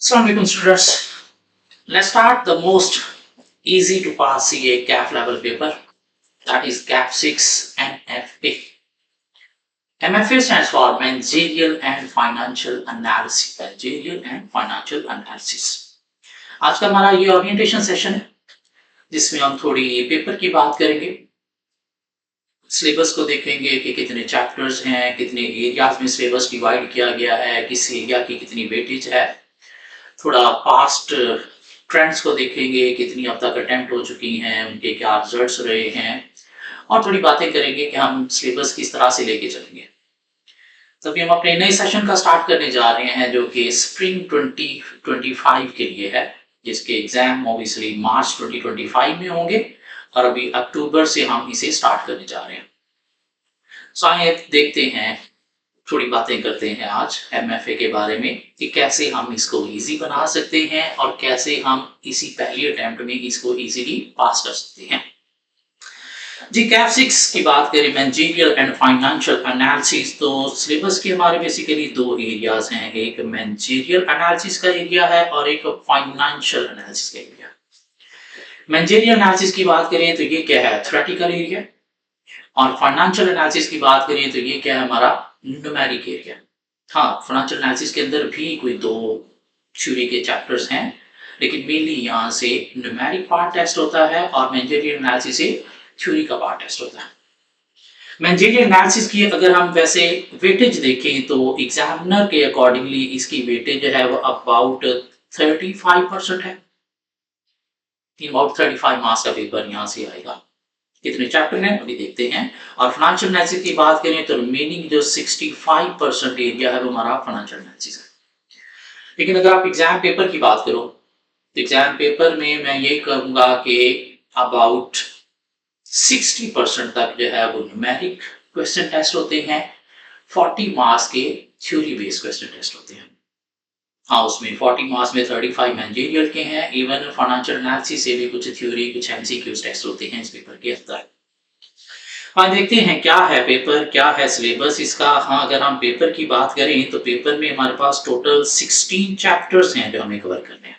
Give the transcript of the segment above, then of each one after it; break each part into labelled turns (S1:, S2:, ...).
S1: Assalamualaikum students. Let's start the most easy to pass CA CAF level paper, that is CAF 6 MFA. MFA stands for Managerial and Financial Analysis. Managerial and Financial Analysis. आज का हमारा ये orientation session है जिसमें हम थोड़ी paper की बात करेंगे, सिलेबस को देखेंगे कि कितने चैप्टर्स हैं, कितने एरियाज में सिलेबस डिवाइड किया गया है, किस एरिया की कितनी वेटेज है, थोड़ा पास्ट ट्रेंड्स को देखेंगे, कितनी अब तक अटेम्प्ट हो चुकी हैं, उनके क्या रिजल्ट्स रहे हैं, और थोड़ी बातें करेंगे कि हम सिलेबस किस तरह से लेके चलेंगे। तभी हम अपने नए सेशन का स्टार्ट करने जा रहे हैं जो कि स्प्रिंग 2025 के लिए है, जिसके एग्जाम ऑब्वियसली मार्च 2025 में होंगे और अभी अक्टूबर से हम इसे स्टार्ट करने जा रहे हैं। सो आइए देखते हैं, थोड़ी बातें करते हैं आज एमएफए के बारे में कि कैसे हम इसको इजी बना सकते हैं और कैसे हम इसी पहली अटेम्प्ट में इसको इजीली पास कर सकते हैं। जी कैफ 6 की बात करें, मैनेजरियल एंड फाइनेंशियल एनालिसिस, तो सिलेबस के हमारे बेसिकली दो एरियाज हैं, एक मैनेजरियल एनालिसिस का एरिया है और एक फाइनेंशियल एनालिसिस का एरिया। मैनेजरियल एनालिसिस की बात करें तो ये क्या है, थ्योरेटिकल एरिया, और फाइनेंशियल एनालिसिस की बात करें तो ये क्या है, हमारा न्यूमेरिक एरिया। हाँ, फाइनेंशियल एनालिसिस के अंदर भी कोई दो थ्योरी के चैप्टर्स हैं, लेकिन मेनली यहाँ से न्यूमेरिक पार्ट टेस्ट होता है और मैनेजरियल एनालिसिस से थ्योरी का पार्ट टेस्ट होता है। मैनेजरियल एनालिसिस की अगर हम वैसे वेटेज देखें तो एग्जामिनर के अकॉर्डिंगली इसकी वेटेज है वो अबाउट 35% है। अबाउट 35 मार्क्स का पेपर यहाँ से आएगा। कितने चैप्टर हैं अभी देखते हैं। और फाइनेंशियल एनालिसिस की बात करें तो रिमेनिंग जो 65% एरिया है वो हमारा फाइनेंशियल एनालिसिस है। लेकिन अगर आप एग्जाम पेपर की बात करो तो एग्जाम पेपर में मैं ये कहूंगा कि अबाउट 60% तक जो है वो न्यूमेरिक क्वेश्चन टेस्ट होते हैं, 40 मार्क्स के थ्योरी बेस्ड क्वेश्चन टेस्ट होते हैं। हाँ, उसमें 40 मार्क्स में 35 मैनेजरियल के हैं, इवन फाइनेंशियल एनालिसिस से भी कुछ थ्योरी कुछ एमसीक्यूज टेस्ट होते हैं इस पेपर के अंदर। हाँ, देखते हैं क्या है पेपर, क्या है सिलेबस इसका। हाँ, अगर हम पेपर की बात करें तो पेपर में हमारे पास टोटल 16 चैप्टर्स हैं जो हमें कवर करने हैं।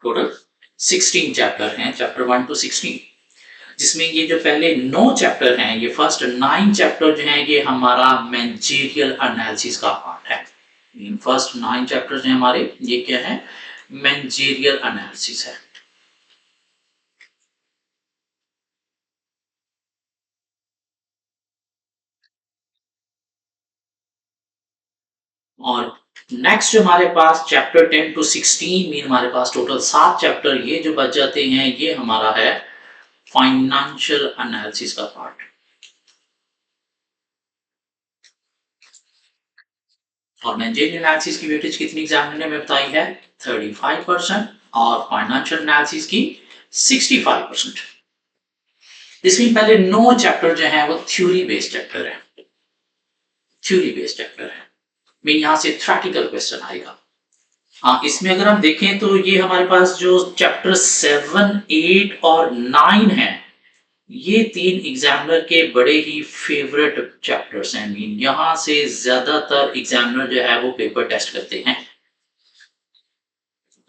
S1: टोटल 16 चैप्टर हैं, चैप्टर 1 to 16, जिसमें ये जो पहले 9 चैप्टर हैं, ये फर्स्ट 9 चैप्टर जो हैं ये हमारा मैनेजरियल एनालिसिस का पार्ट है। फर्स्ट 9 चैप्टर्स हैं हमारे, ये क्या है, मैनेजरियल एनालिसिस है। और नेक्स्ट जो हमारे पास चैप्टर 10 to 16 में हमारे पास टोटल 7 चैप्टर ये जो बच जाते हैं, ये हमारा है फाइनेंशियल एनालिसिस का पार्ट। और मैनेजरियल एनालिसिस की वेटेज कितनी एग्जामिनर ने बताई है, 35%, और फाइनेंशियल एनालिसिस की 65%। इसमें पहले 9 चैप्टर जो है वो थ्योरी बेस्ड चैप्टर है, थ्योरी बेस्ड चैप्टर है, मैं यहां से थ्योरेटिकल क्वेश्चन आएगा। हाँ, इसमें अगर हम देखें तो ये हमारे पास जो चैप्टर 7, 8 और 9 है, ये 3 एग्जामिनर के बड़े ही फेवरेट चैप्टर्स हैं। मीन यहां से ज्यादातर एग्जामिनर जो है वो पेपर टेस्ट करते हैं।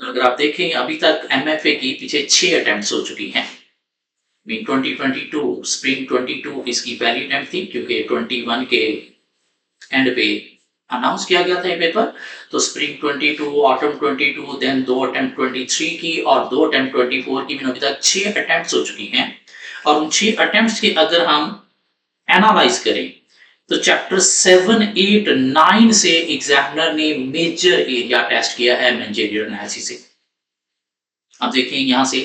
S1: अगर आप देखें अभी तक एमएफए की पीछे 6 अटेम्प्ट्स हो चुकी हैं। मीन 2022 स्प्रिंग 22 इसकी पहली अटेम्प्ट थी, क्योंकि 21 के एंड पे अनाउंस किया गया था ये पेपर। तो स्प्रिंग 22, ऑटम 22, देन 2 अटेम्प्ट 23 की और 2 अटेम्प्ट 24 की। अभी तक 6 अटेम्प्ट्स हो चुकी हैं। और उन 6 अटेम्प्ट्स की अगर हम एनालाइज करें तो चैप्टर 7, 8, 9 से एग्जामिनर ने मेजर एरिया टेस्ट किया है मैनेजरियल एनालिसिस से। अब देखिए यहां से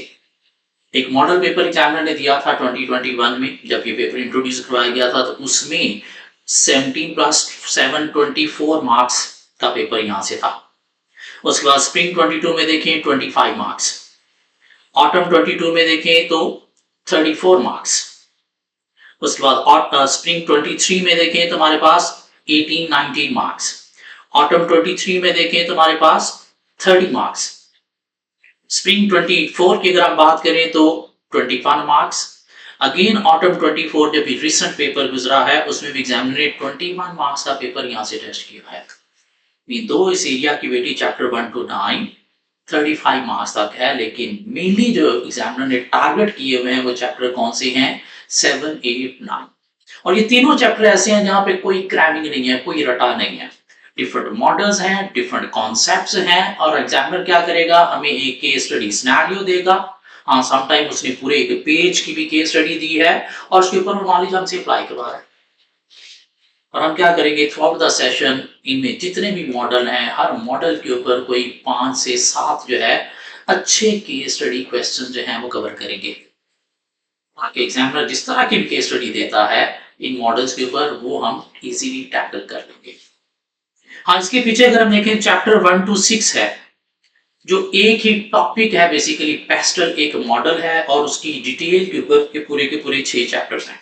S1: एक मॉडल पेपर एग्जामिनर ने दिया था 2021 में, जब ये पेपर इंट्रोड्यूस करवाया गया था, तो उसमें 17 + 7 24 मार्क्स का पेपर यहां से था। उसके बाद स्प्रिंग 22 में देखें 25 मार्क्स, ऑटम 22 में देखें तो 34 मार्क्स, उसके बाद स्प्रिंग 23 में देखें तो हमारे पास 18-19 मार्क्स, ऑटम 23 में देखें तो हमारे पास 30 मार्क्स, स्प्रिंग 24 की अगर हम बात करें तो 21 मार्क्स, अगेन ऑटम 24 जब भी रिसेंट पेपर गुजरा है उसमें भी एग्जामिनर ने 21 मार्क्स का पेपर यहां से टेस्ट किया है। दो इस एरिया की वेटेज चैप्टर 1 to 9 35 मार्क्स तक है, लेकिन मेनली जो एग्जामिनर ने टारगेट किए हुए हैं वो चैप्टर कौन से हैं? 7, 8, 9। और ये तीनों चैप्टर ऐसे हैं जहां पे कोई क्रैमिंग नहीं है, कोई रटा नहीं है। डिफरेंट मॉडल्स हैं, डिफरेंट कॉन्सेप्ट्स हैं, और एग्जामिनर क्या करेगा? हमें एक केस स्टडी सिनेरियो देगा। हाँ, समटाइम उसने पूरे एक पेज की भी केस स्टडी दी है और उसके ऊपर वो नॉलेज हमसे अप्लाई करवा रहा है। और हम क्या करेंगे थ्रू आउट द सेशन, इनमें जितने भी मॉडल हैं हर मॉडल के ऊपर कोई 5 से 7 जो है अच्छे केस स्टडी क्वेश्चन जो हैं वो कवर करेंगे, ताकि एग्जामिनर जिस तरह की केस स्टडी देता है इन मॉडल्स के ऊपर वो हम इजीली टैकल कर लेंगे। हाँ, इसके पीछे अगर हम देखें चैप्टर 1 to 6 है, जो एक ही टॉपिक है, बेसिकली पेस्टल एक मॉडल है और उसकी डिटेल के ऊपर के पूरे 6 चैप्टर्स हैं।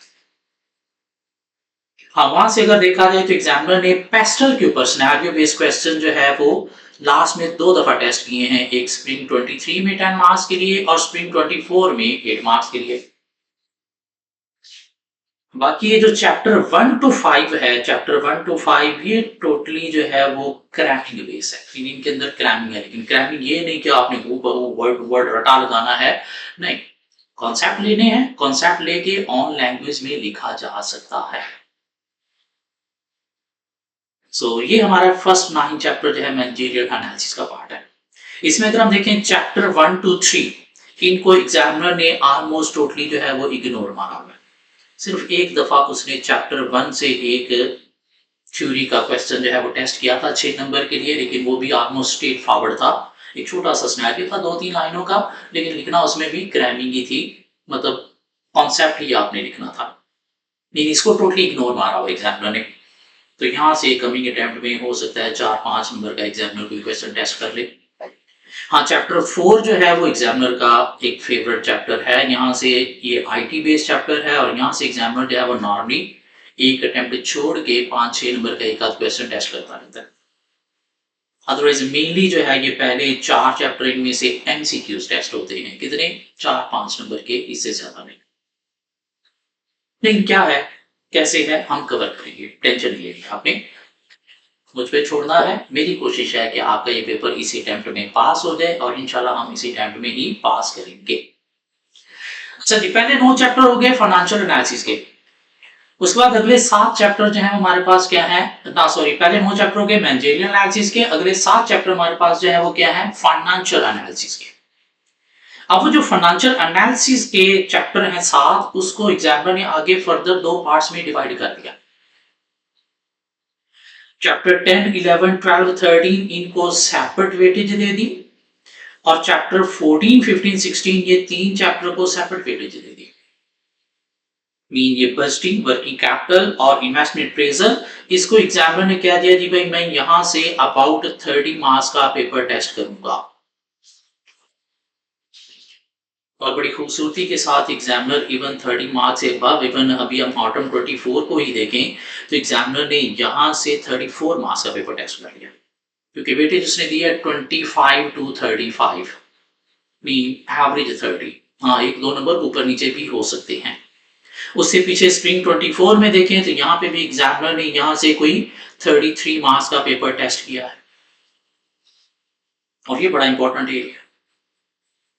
S1: हाँ, वहां से अगर देखा जाए तो एग्जामिनर ने पेस्टल के ऊपर सिनेरियो बेस्ड क्वेश्चन जो है वो लास्ट में 2 दफा टेस्ट किए हैं, एक स्प्रिंग 23 में 10 मार्क्स के लिए और स्प्रिंग 24 में 8 मार्क्स के लिए। बाकी ये जो चैप्टर 1 to 5 है, चैप्टर 1 to 5 ये टोटली जो है वो क्रैमिंग बेस है। इनके अंदर क्रैमिंग है, लेकिन क्रैमिंग ये नहीं कि आपने वर्ड वर्ड रटा लगाना है, नहीं, कॉन्सेप्ट लेने हैं, कॉन्सेप्ट लेके ऑन लैंग्वेज में लिखा जा सकता है। ये हमारा फर्स्ट 9 चैप्टर जो है मैनेजरियल एनालिसिस का पार्ट है। इसमें अगर हम देखें चैप्टर 1 to 3, इनको एग्जामिनर ने ऑलमोस्ट टोटली जो है वो इग्नोर माना हुआ है। सिर्फ एक दफा उसने चैप्टर 1 से एक थ्योरी का क्वेश्चन जो है वो टेस्ट किया था 6 नंबर के लिए, लेकिन वो भी ऑलमोस्ट स्ट्रेट फॉरवर्ड था, एक छोटा सा सिनेरियो था 2-3 लाइनों का, लेकिन लिखना उसमें भी क्रैमिंग ही थी, मतलब कॉन्सेप्ट ही आपने लिखना था। लेकिन इसको टोटली इग्नोर मारा हुआ एग्जामिनर ने। तो यहाँ से कमिंग अटेम्प्ट में हो सकता है 4-5 नंबर का एग्जामिनर कोई क्वेश्चन टेस्ट कर ले। हाँ, चैप्टर 4 जो है वो एग्जामिनर का एक फेवरेट चैप्टर है। यहाँ से ये आईटी बेस्ड चैप्टर है और यहाँ से एग्जामिनर जो है वो नॉर्मली एक अटेम्प्ट छोड़ के 5-6 नंबर का एक आध क्वेश्चन टेस्ट करता रहता है। अदरवाइज मेनली जो है ये पहले 4 चैप्टर इनमें से एमसीक्यूज टेस्ट होते हैं, कितने? 4-5 नंबर के, इससे ज्यादा नहीं। लेकिन क्या है, कैसे है, हम कवर करेंगे, टेंशन नहीं लेनी आपने, मुझ पे छोड़ना है। मेरी कोशिश है कि आपका ये पेपर इसी अटेम्प्ट में पास हो जाए और इंशाल्लाह हम इसी अटेम्प्ट में ही पास करेंगे। अच्छा जी, पहले 9 चैप्टर हो गए फाइनेंशियल एनालिसिस के। उसके बाद अगले 7 चैप्टर जो है हमारे पास क्या है ना, सॉरी, पहले 9 चैप्टर हो गए मैनेजरियल एनालिसिस के, अगले 7 चैप्टर हमारे पास जो है वो क्या है? फाइनेंशियल एनालिसिस के। अब वो जो फाइनेंशियल एनालिसिस के चैप्टर हैं 7, उसको एग्जामिनर ने आगे फर्दर 2 पार्ट्स में डिवाइड कर दिया। चैप्टर 10, 11, 12, 13 इनको सेपरेट वेटेज दे दी और चैप्टर 14, 15, 16 ये 3 चैप्टर को सेपरेट वेटेज दे दी। मीन ये बजटिंग, वर्किंग कैपिटल और इन्वेस्टमेंट अप्रेजल, इसको एग्जामिनर ने क्या दिया जी भाई, मैं यहां से अबाउट 30 मार्क्स का पेपर टेस्ट करूंगा। और बड़ी खूबसूरती के साथ एग्जामिनर इवन 30 मार्क्स से अबव, इवन अभी हम ऑटम 24 को ही देखें तो एग्जामिनर ने यहां से 34 मार्क्स का पेपर टेस्ट कर लिया, क्योंकि वेटेज उसने दिया 25 to 35, मीन एवरेज 30। हाँ, 1-2 नंबर ऊपर नीचे भी हो सकते हैं। उससे पीछे स्प्रिंग 24 में देखें तो यहाँ पे भी एग्जामिनर ने यहाँ से कोई 33 मार्क्स का पेपर टेस्ट किया है। और ये बड़ा इंपॉर्टेंट एरिया,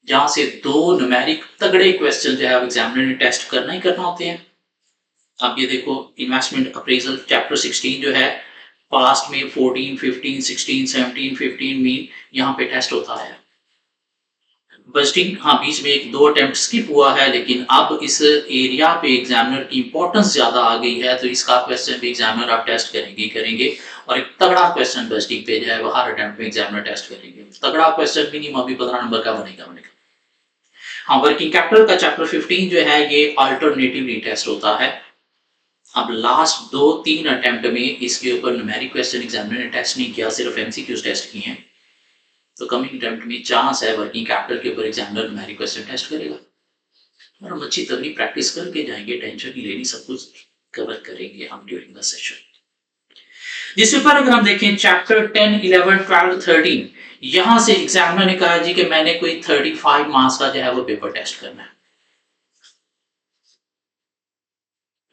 S1: जहां से 2 न्यूमेरिक तगड़े क्वेश्चन जो है एग्जामिनर ने टेस्ट करना ही करना होते हैं। अब ये देखो, इन्वेस्टमेंट अप्रेजल चैप्टर 16 जो है पास्ट में 14, 15, 16, 17, 15 में यहाँ पे टेस्ट होता है। बजटिंग, हाँ, बीच में 1-2 अटेम्प्ट स्किप हुआ है, लेकिन अब इस एरिया पे एग्जामिनर की इंपॉर्टेंस ज्यादा आ गई है, तो इसका क्वेश्चन भी एग्जामिनर आप टेस्ट करेंगे और एक तगड़ा क्वेश्चन बजटिंग पे जो है वो हर अटेम्प्ट में एग्जामिनर टेस्ट करेंगे। तगड़ा क्वेश्चन मिनिमम अभी 15 नंबर का बनेगा। हाँ, वर्किंग कैपिटल का चैप्टर 15 जो है ये अल्टरनेटिवली टेस्ट होता है। अब लास्ट 2-3 अटेम्प्ट में इसके ऊपर न्यूमेरिक क्वेश्चन एग्जामिनर ने टेस्ट नहीं किया, सिर्फ एमसीक्यूज टेस्ट किए हैं। तो कमिंग अटेम्प्ट में चांस है वर्किंग कैपिटल के ऊपर एग्जामिनर न्यूमेरिक क्वेश्चन टेस्ट करेगा और हम अच्छी तगड़ी प्रैक्टिस करके जाएंगे, टेंशन नहीं लेनी, सब कुछ कवर करेंगे हम ड्यूरिंग द सेशन। जिस पेपर अगर हम देखें चैप्टर 10, 11, 12, 13, यहां से एग्जामिनर ने कहा जी कि मैंने कोई 35 मार्क्स का जो है वो पेपर टेस्ट करना है।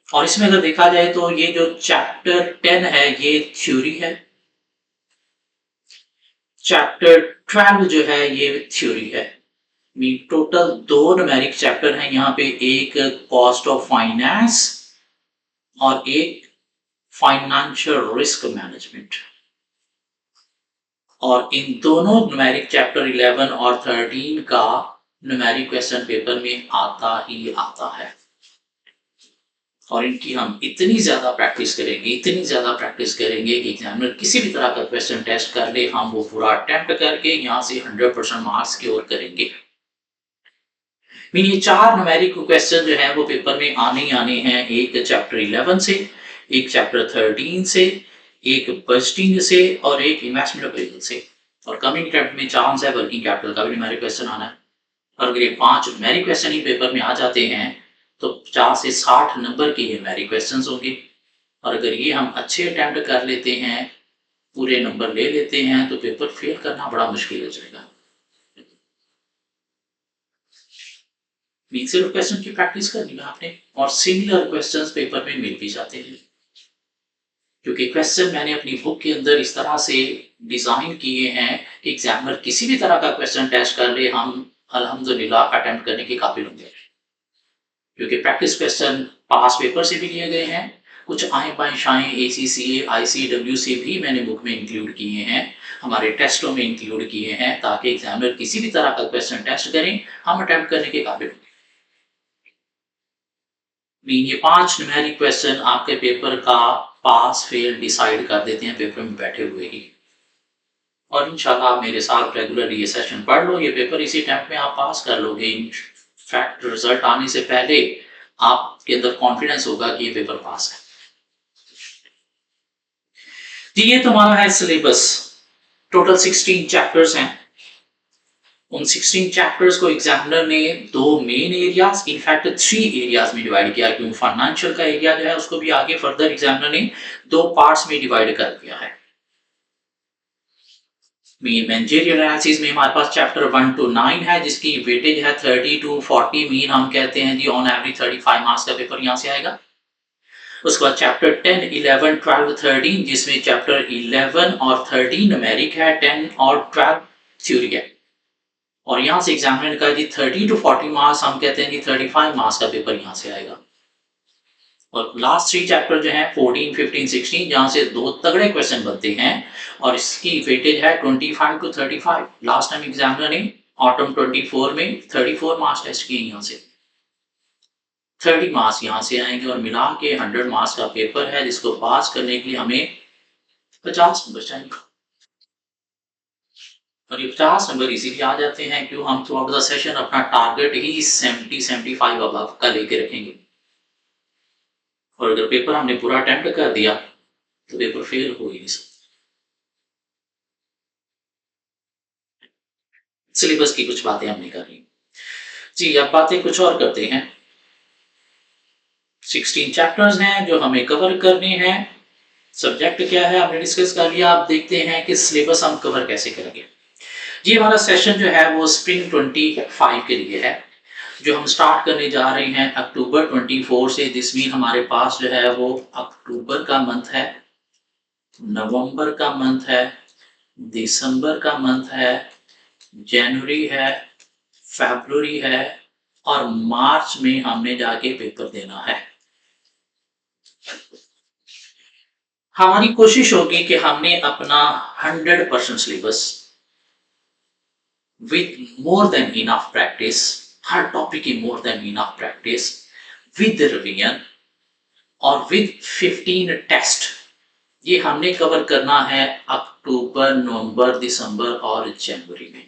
S1: और इसमें अगर देखा जाए तो ये जो चैप्टर 10 है ये थ्योरी है चैप्टर 12 जो है ये थ्योरी है। मीन टोटल 2 न्यूमेरिक चैप्टर हैं यहाँ पे, एक कॉस्ट ऑफ फाइनेंस और एक फाइनेंशियल रिस्क मैनेजमेंट। और इन दोनों न्यूमेरिक चैप्टर 11 और 13 का न्यूमेरिक क्वेश्चन पेपर में आता ही आता है। और इनकी हम इतनी ज्यादा प्रैक्टिस करेंगे, इतनी ज्यादा प्रैक्टिस करेंगे कि एग्जामिनर किसी भी तरह का क्वेश्चन टेस्ट कर ले, हम वो पूरा अटेम्प्ट करके यहाँ से 100% मार्क्स सिक्योर करेंगे। मीन ये 4 न्यूमेरिक क्वेश्चन जो है वो पेपर में आने ही आने हैं, एक चैप्टर 11 से, एक चैप्टर 13 से, एक बजटिंग से और एक इन्वेस्टमेंट अप्रेजल से। और कमिंग अटेम्प्ट में चांस है वर्किंग कैपिटल का भी न्यूमेरिक क्वेश्चन आना है। और अगर ये 5 न्यूमेरिक क्वेश्चन ही पेपर में आ जाते हैं तो 50 से 60 नंबर के ये न्यूमेरिक क्वेश्चन होंगे। और अगर ये हम अच्छे अटेम्प्ट कर लेते हैं, पूरे नंबर ले लेते हैं, तो पेपर फेल करना बड़ा मुश्किल हो जाएगा। सिर्फ क्वेश्चन की प्रैक्टिस करनी है आपने, और सिमिलर क्वेश्चंस पेपर में मिल भी जाते हैं, क्योंकि क्वेश्चन मैंने अपनी बुक के अंदर इस तरह से डिजाइन किए हैं कि एग्जामिनर किसी भी तरह का क्वेश्चन टेस्ट कर ले, हम अल्हम्दुलिल्लाह अटेम्प्ट करने के काबिल होंगे। क्योंकि प्रैक्टिस क्वेश्चन पास पेपर से भी लिए गए हैं, कुछ आए बाएं शाएं ACCA ICW से भी मैंने बुक में इंक्लूड किए हैं, हमारे टेस्टों में इंक्लूड किए हैं, ताकि एग्जामिनर किसी भी तरह का क्वेश्चन टेस्ट करें, हम अटेम्प्ट करने के काबिल होंगे। ये 5 न्यूमेरिक क्वेश्चन आपके पेपर का पास फेल डिसाइड कर देते हैं पेपर में बैठे हुए ही। और इंशाल्लाह आप मेरे साथ रेगुलर ये सेशन पढ़ लो, ये पेपर इसी टाइम में आप पास कर लोगे। इनफैक्ट रिजल्ट आने से पहले आपके अंदर कॉन्फिडेंस होगा कि ये पेपर पास है। जी ये तो हमारा है सिलेबस, टोटल 16 चैप्टर्स हैं। उन 16 चैप्टर्स को एग्जामिनर ने 2 मेन एरियाज, इनफैक्ट 3 एरियाज में डिवाइड किया, क्योंकि फाइनेंशियल का एरिया जो है उसको भी आगे फर्दर एग्जामिनर ने 2 पार्ट्स में डिवाइड कर दिया है। मीन मैनेजरियल एनालिसिस में हमारे पास चैप्टर 1 to 9 है, जिसकी वेटेज है 30 to 40। मीन हम कहते हैं जी ऑन एवरेज 35 मार्क्स का पेपर यहां से आएगा। उसके बाद चैप्टर 10, 11, 12, 13, जिसमें चैप्टर 11 और 13 न्यूमेरिक है, 10 और 12 थ्योरी है। और यहां से एग्जामिनर का जी 30 to 40 मार्क्स, हम कहते हैं जी 35 मार्क्स का पेपर यहां से आएगा। और लास्ट 3 चैप्टर जो है 14, 15, 16, जहां से 2 तगड़े क्वेश्चन बनते हैं, और इसकी वेटेज है 25 to 35। लास्ट टाइम एग्जामिनर ने ऑटम 24 में 34 मार्क्स टेस्ट किए, यहां से 30 मार्क्स यहां से आएंगे, और मिला के 100 मार्क्स का पेपर है, जिसको पास करने के लिए हमें 50 नंबर चाहिए। और ये 50 नंबर इसीलिए आ जाते हैं क्यों, हम थ्रू आउट द सेशन अपना टारगेट ही 70-75 अबव का लेके रखेंगे। और अगर पेपर हमने पूरा अटेम्प्ट कर दिया तो पेपर फेल हो ही नहीं सकता। सिलेबस की कुछ बातें हमने कर ली जी, अब बातें कुछ और करते हैं। 16 चैप्टर्स हैं जो हमें कवर करने हैं। सब्जेक्ट क्या है हमने डिस्कस कर लिया। आप देखते हैं कि सिलेबस हम कवर कैसे करेंगे। जी हमारा सेशन जो है वो स्प्रिंग 25 के लिए है, जो हम स्टार्ट करने जा रहे हैं अक्टूबर 24 से। दिस मीन हमारे पास जो है वो अक्टूबर का मंथ है, नवंबर का मंथ है, दिसंबर का मंथ है, जनवरी है, फरवरी है, और मार्च में हमने जाके पेपर देना है। हमारी कोशिश होगी कि हमने अपना 100% syllabus with more than enough practice, हर टॉपिक की more than enough practice, with revision और विद 15 टेस्ट, ये हमने कवर करना है अक्टूबर, नवंबर, दिसंबर और जनवरी में।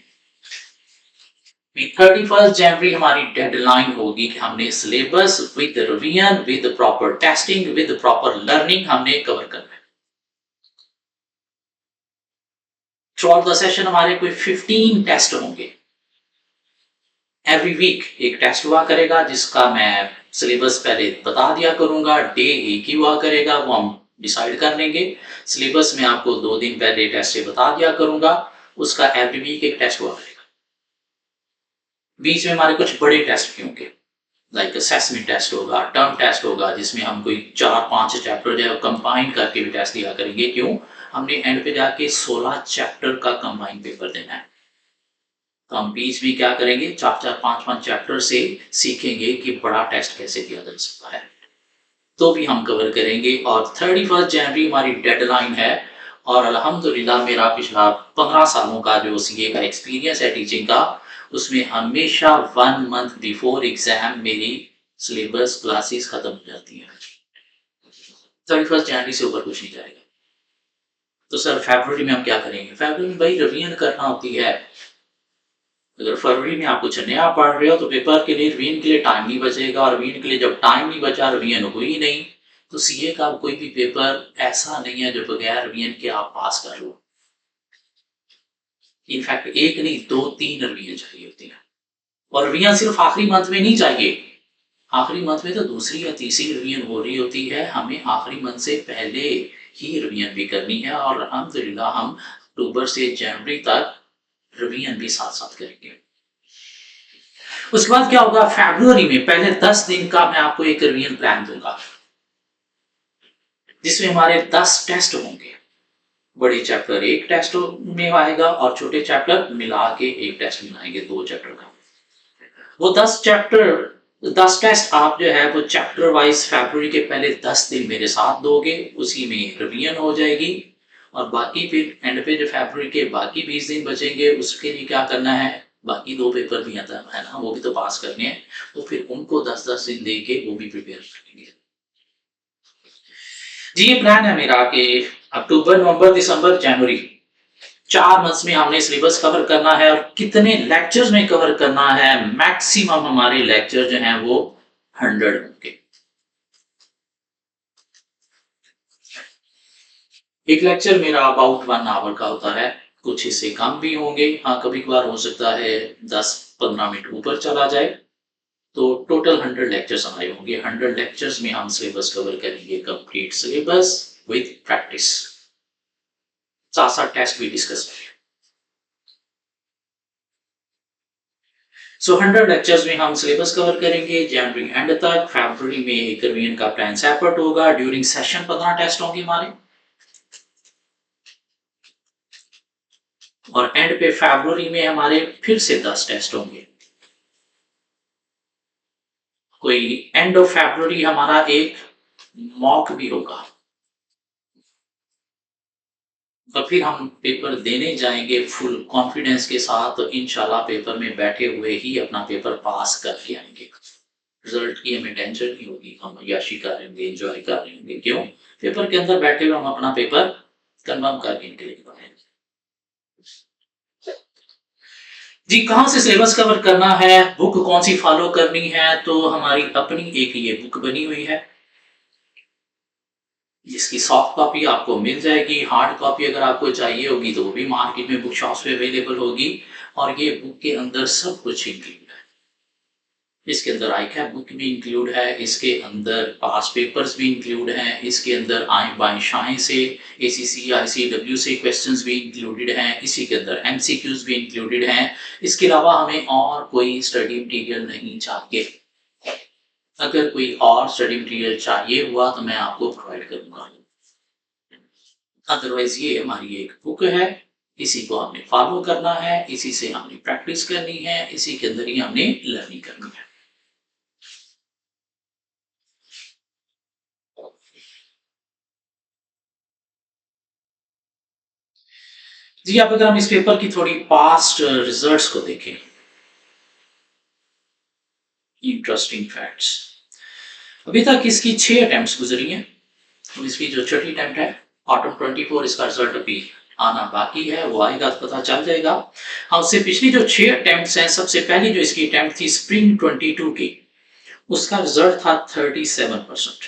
S1: 31 जनवरी हमारी डेडलाइन होगी कि हमने syllabus with revision, with proper testing, with proper learning हमने कवर करना है। थ्रू आउट द सेशन हमारे कोई 15 टेस्ट होंगे। एवरी वीक एक टेस्ट हुआ करेगा, जिसका मैं सिलेबस पहले बता दिया करूंगा। डे एक ही हुआ करेगा, वो हम डिसाइड कर लेंगे। सिलेबस में आपको 2 दिन पहले टेस्ट बता दिया करूंगा, उसका एवरी वीक एक टेस्ट हुआ करेगा। बीच में हमारे कुछ बड़े टेस्ट भी होंगे, लाइक असेसमेंट टेस्ट होगा, टर्म टेस्ट होगा, जिसमें हम कोई 4-5 चैप्टर जो है कंबाइन करके भी टेस्ट दिया करेंगे। क्यों? हमने एंड पे जाके 16 चैप्टर का कंबाइंड पेपर देना है। तो हम बीच में क्या करेंगे, 4-4, 5-5 चैप्टर से सीखेंगे कि बड़ा टेस्ट कैसे दिया जा सकता है, तो भी हम कवर करेंगे। और 31 जनवरी हमारी डेडलाइन है। और अल्हम्दुलिल्लाह मेरा पिछला 15 सालों का जो सीए का एक्सपीरियंस है टीचिंग का, उसमें हमेशा 1 मंथ बिफोर एग्जाम मेरी सिलेबस क्लासेस खत्म हो जाती है। 31 जनवरी से ऊपर कुछ नहीं जाएगा। तो सर फरवरी में हम क्या करेंगे? फरवरी में भाई रिवीजन करना होती है। अगर फरवरी में आप कुछ नया पढ़ रहे हो तो पेपर के लिए रिवीजन के लिए टाइम नहीं बचेगा, और रिवीजन के लिए जब टाइम नहीं बचा, रिवीजन हुई नहीं, तो सीए का कोई भी पेपर ऐसा नहीं है जो बगैर रिवीजन के आप पास कर लो। इनफैक्ट एक नहीं 2-3 रिवीजन चाहिए होती है। और रिवीजन सिर्फ आखिरी मंथ में नहीं चाहिए, आखिरी मंथ में तो दूसरी या तीसरी रिवीजन हो रही होती है, हमें आखिरी मंथ से पहले ही रिवीजन भी करनी है। और अल्हम्दुलिल्लाह हम अक्टूबर से जनवरी तक रिवीजन भी साथ साथ करेंगे। उसके बाद क्या होगा, फरवरी में पहले 10 दिन का मैं आपको एक रिवीजन प्लान दूंगा, जिसमें हमारे 10 टेस्ट होंगे। बड़े चैप्टर एक टेस्ट में आएगा और छोटे चैप्टर मिला के एक टेस्ट में आएंगे, 2 चैप्टर का। वो 10 टेस्ट आप जो है वो चैप्टर वाइज फरवरी के पहले 10 दिन मेरे साथ दोगे, उसी में रिवीजन हो जाएगी। और बाकी फिर एंड पे जो फरवरी के बाकी 20 दिन बचेंगे, उसके लिए क्या करना है, बाकी 2 पेपर भी आता है ना, वो भी तो पास करने हैं, तो फिर उनको 10-10 दिन दे के वो भी प्रिपेयर करेंगे। जी ये प्लान है मेरा कि अक्टूबर, नवंबर, दिसंबर, जनवरी 4 मंथ्स में हमने सिलेबस कवर करना है। और कितने लेक्चर्स में कवर करना है, मैक्सिमम हमारे लेक्चर जो हैं वो 100 होंगे। एक लेक्चर मेरा अबाउट 1 आवर का होता है, कुछ हिस्से कम भी होंगे, हाँ कभी कभार हो सकता है 10-15 मिनट ऊपर चला जाए। तो टोटल 100 लेक्चर्स हमारे होंगे। 100 लेक्चर्स में हम सिलेबस कवर करेंगे, कंप्लीट सिलेबस विद प्रैक्टिस, साथ साथ टेस्ट भी डिस्कस करेंगे। सो 100 लेक्चर्स में हम सिलेबस कवर करेंगे जनवरी एंड तक। फरवरी में एक रिवीजन का प्लान सेपरेट होगा। ड्यूरिंग सेशन 15 टेस्ट होंगे हमारे, और एंड पे फरवरी में हमारे फिर से 10 टेस्ट होंगे। कोई एंड ऑफ फरवरी हमारा एक मॉक भी होगा, और फिर हम पेपर देने जाएंगे फुल कॉन्फिडेंस के साथ। तो इंशाल्लाह पेपर में बैठे हुए ही अपना पेपर पास करके आएंगे। रिजल्ट की हमें टेंशन नहीं होगी, हम याशी कर रहे होंगे, एंजॉय कर रहे होंगे। क्यों? पेपर के अंदर बैठे हुए हम अपना पेपर कंफर्म करके निकलेंगे। जी कहाँ से सिलेबस कवर करना है, बुक कौन सी फॉलो करनी है, तो हमारी अपनी एक ये बुक बनी हुई है, जिसकी सॉफ्ट कॉपी आपको मिल जाएगी। हार्ड कॉपी अगर आपको चाहिए होगी तो वो भी मार्केट में बुक शॉप्स पे अवेलेबल होगी। और ये बुक के अंदर सब कुछ इंक्लूड है। इसके अंदर ICAP बुक भी इंक्लूड है, इसके अंदर पास पेपर्स भी इंक्लूड हैं, इसके अंदर आए बाएं शाएं से ACC ICW से क्वेश्चंस भी इंक्लूडेड हैं, इसी के अंदर MCQs भी इंक्लूडेड हैं। इसके अलावा हमें और कोई स्टडी मटेरियल नहीं चाहिए। अगर कोई और स्टडी मटेरियल चाहिए हुआ तो मैं आपको प्रोवाइड करूंगा। अदरवाइज ये हमारी एक बुक है, इसी को हमने फॉलो करना है, इसी से हमने प्रैक्टिस करनी है, इसी के अंदर ही हमने लर्निंग करनी है। जी अब अगर हम इस पेपर की थोड़ी पास्ट रिजल्ट्स को देखें, इंटरेस्टिंग फैक्ट्स। अभी तक इसकी 6 अटेम्प्ट्स गुजरी हैं। तो इसकी जो छठी अटेम्प्ट है ऑटम 24, इसका रिजल्ट अभी आना बाकी है, वो आएगा तो पता चल जाएगा। हाँ उससे पिछली जो 6 अटेम्प्ट्स हैं, सबसे पहली जो इसकी अटेम्प्ट थी स्प्रिंग 22 की, उसका रिजल्ट था 37%।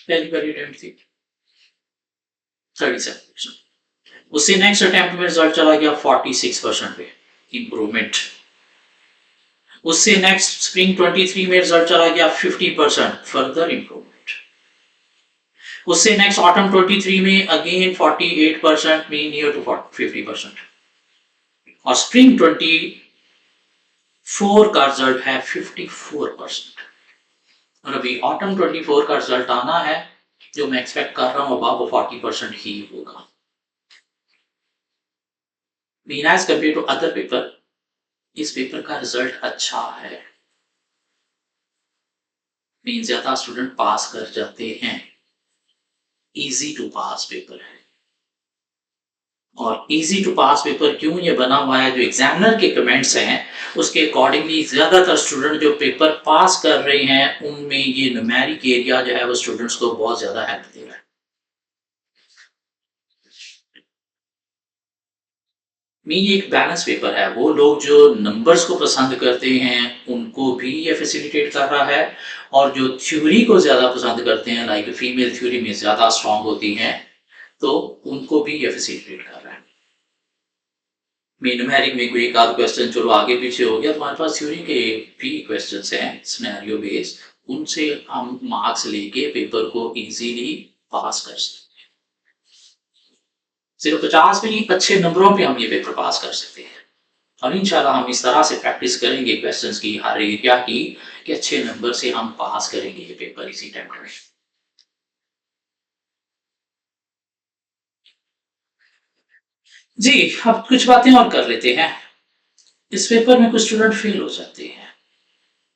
S1: पहली पहली अटेम्प्ट थी 37%। उससे नेक्स्ट अटेम्प्ट में रिजल्ट चला गया 46% पे, इंप्रूवमेंट। उससे नेक्स्ट स्प्रिंग 23 में रिजल्ट चला गया 50%, फर्दर इंप्रूवमेंट। उससे नेक्स्ट ऑटम 23 में अगेन 48%, मीन नियर टू 50%। और स्प्रिंग 24 का रिजल्ट है 54%। और अभी ऑटम 24 का रिजल्ट आना है, जो मैं एक्सपेक्ट कर रहा हूँ अबाव 40% ही होगा। Mean as compare to other paper, इस पेपर का रिजल्ट अच्छा है, मीन ज्यादा स्टूडेंट पास कर जाते हैं, इजी टू पास पेपर है। और इजी टू पास पेपर क्यों ये बना हुआ है, जो एग्जामिनर के कमेंट्स हैं उसके अकॉर्डिंगली ज्यादातर स्टूडेंट जो पेपर पास कर रहे हैं उनमें ये न्यूमेरिक एरिया जो है वो स्टूडेंट्स को बहुत ज्यादा हेल्प दे रहा है। मीन एक बैलेंस पेपर है, वो लोग जो नंबर्स को पसंद करते हैं उनको भी ये फैसिलिटेट कर रहा है, और जो थ्योरी को ज्यादा पसंद करते हैं, लाइक फीमेल थ्योरी में ज्यादा स्ट्रांग होती हैं, तो उनको भी ये फैसिलिटेट कर रहा है। न्यूमेरिक में कोई एक आध क्वेश्चन चलो आगे पीछे हो गया, तुम्हारे पास थ्योरी के भी क्वेश्चंस हैं सिनेरियो बेस्ड, उनसे हम मार्क्स लेके पेपर को इजीली पास कर सकते हैं। सिर्फ 50 में नहीं, अच्छे नंबरों पे हम ये पेपर पास कर सकते हैं। और इंशाल्लाह हम इस तरह से प्रैक्टिस करेंगे क्वेश्चंस की, हर एरिया की, कि अच्छे नंबर से हम पास करेंगे ये पेपर इसी टाइम में। जी, अब कुछ बातें और कर लेते हैं। इस पेपर में कुछ स्टूडेंट फेल हो जाते हैं,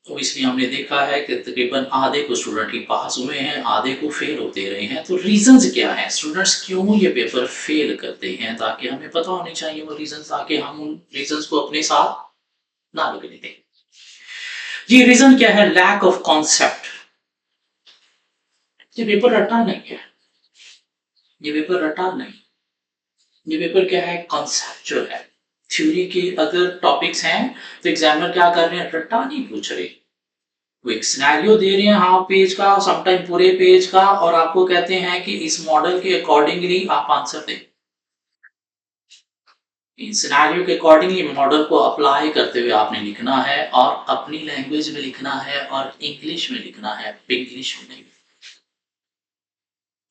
S1: तो इसलिए हमने देखा है कि तकरीबन आधे को स्टूडेंट ही पास हुए हैं, आधे को फेल होते रहे हैं। तो रीजंस क्या हैं, स्टूडेंट्स क्यों ये पेपर फेल करते हैं, ताकि हमें पता होनी चाहिए वो रीजंस, ताकि हम उन रीजंस को अपने साथ ना लगने दें। जी, रीजन क्या है, लैक ऑफ कॉन्सेप्ट। ये पेपर रटा नहीं है, ये पेपर रटा नहीं, ये पेपर क्या है, कॉन्सेप्चुअल है। थ्योरी के अगर टॉपिक्स हैं तो एग्जामिनर क्या कर रहे हैं, रट्टा नहीं पूछ रहे, वो एक सिनेरियो दे रहे हैं हाफ पेज का, समटाइम पूरे पेज का, और आपको कहते हैं कि इस मॉडल के अकॉर्डिंगली आप आंसर दें। इस सिनेरियो के अकॉर्डिंगली मॉडल को अप्लाई करते हुए आपने लिखना है, और अपनी लैंग्वेज में लिखना है, और इंग्लिश में लिखना है, इंग्लिश में नहीं।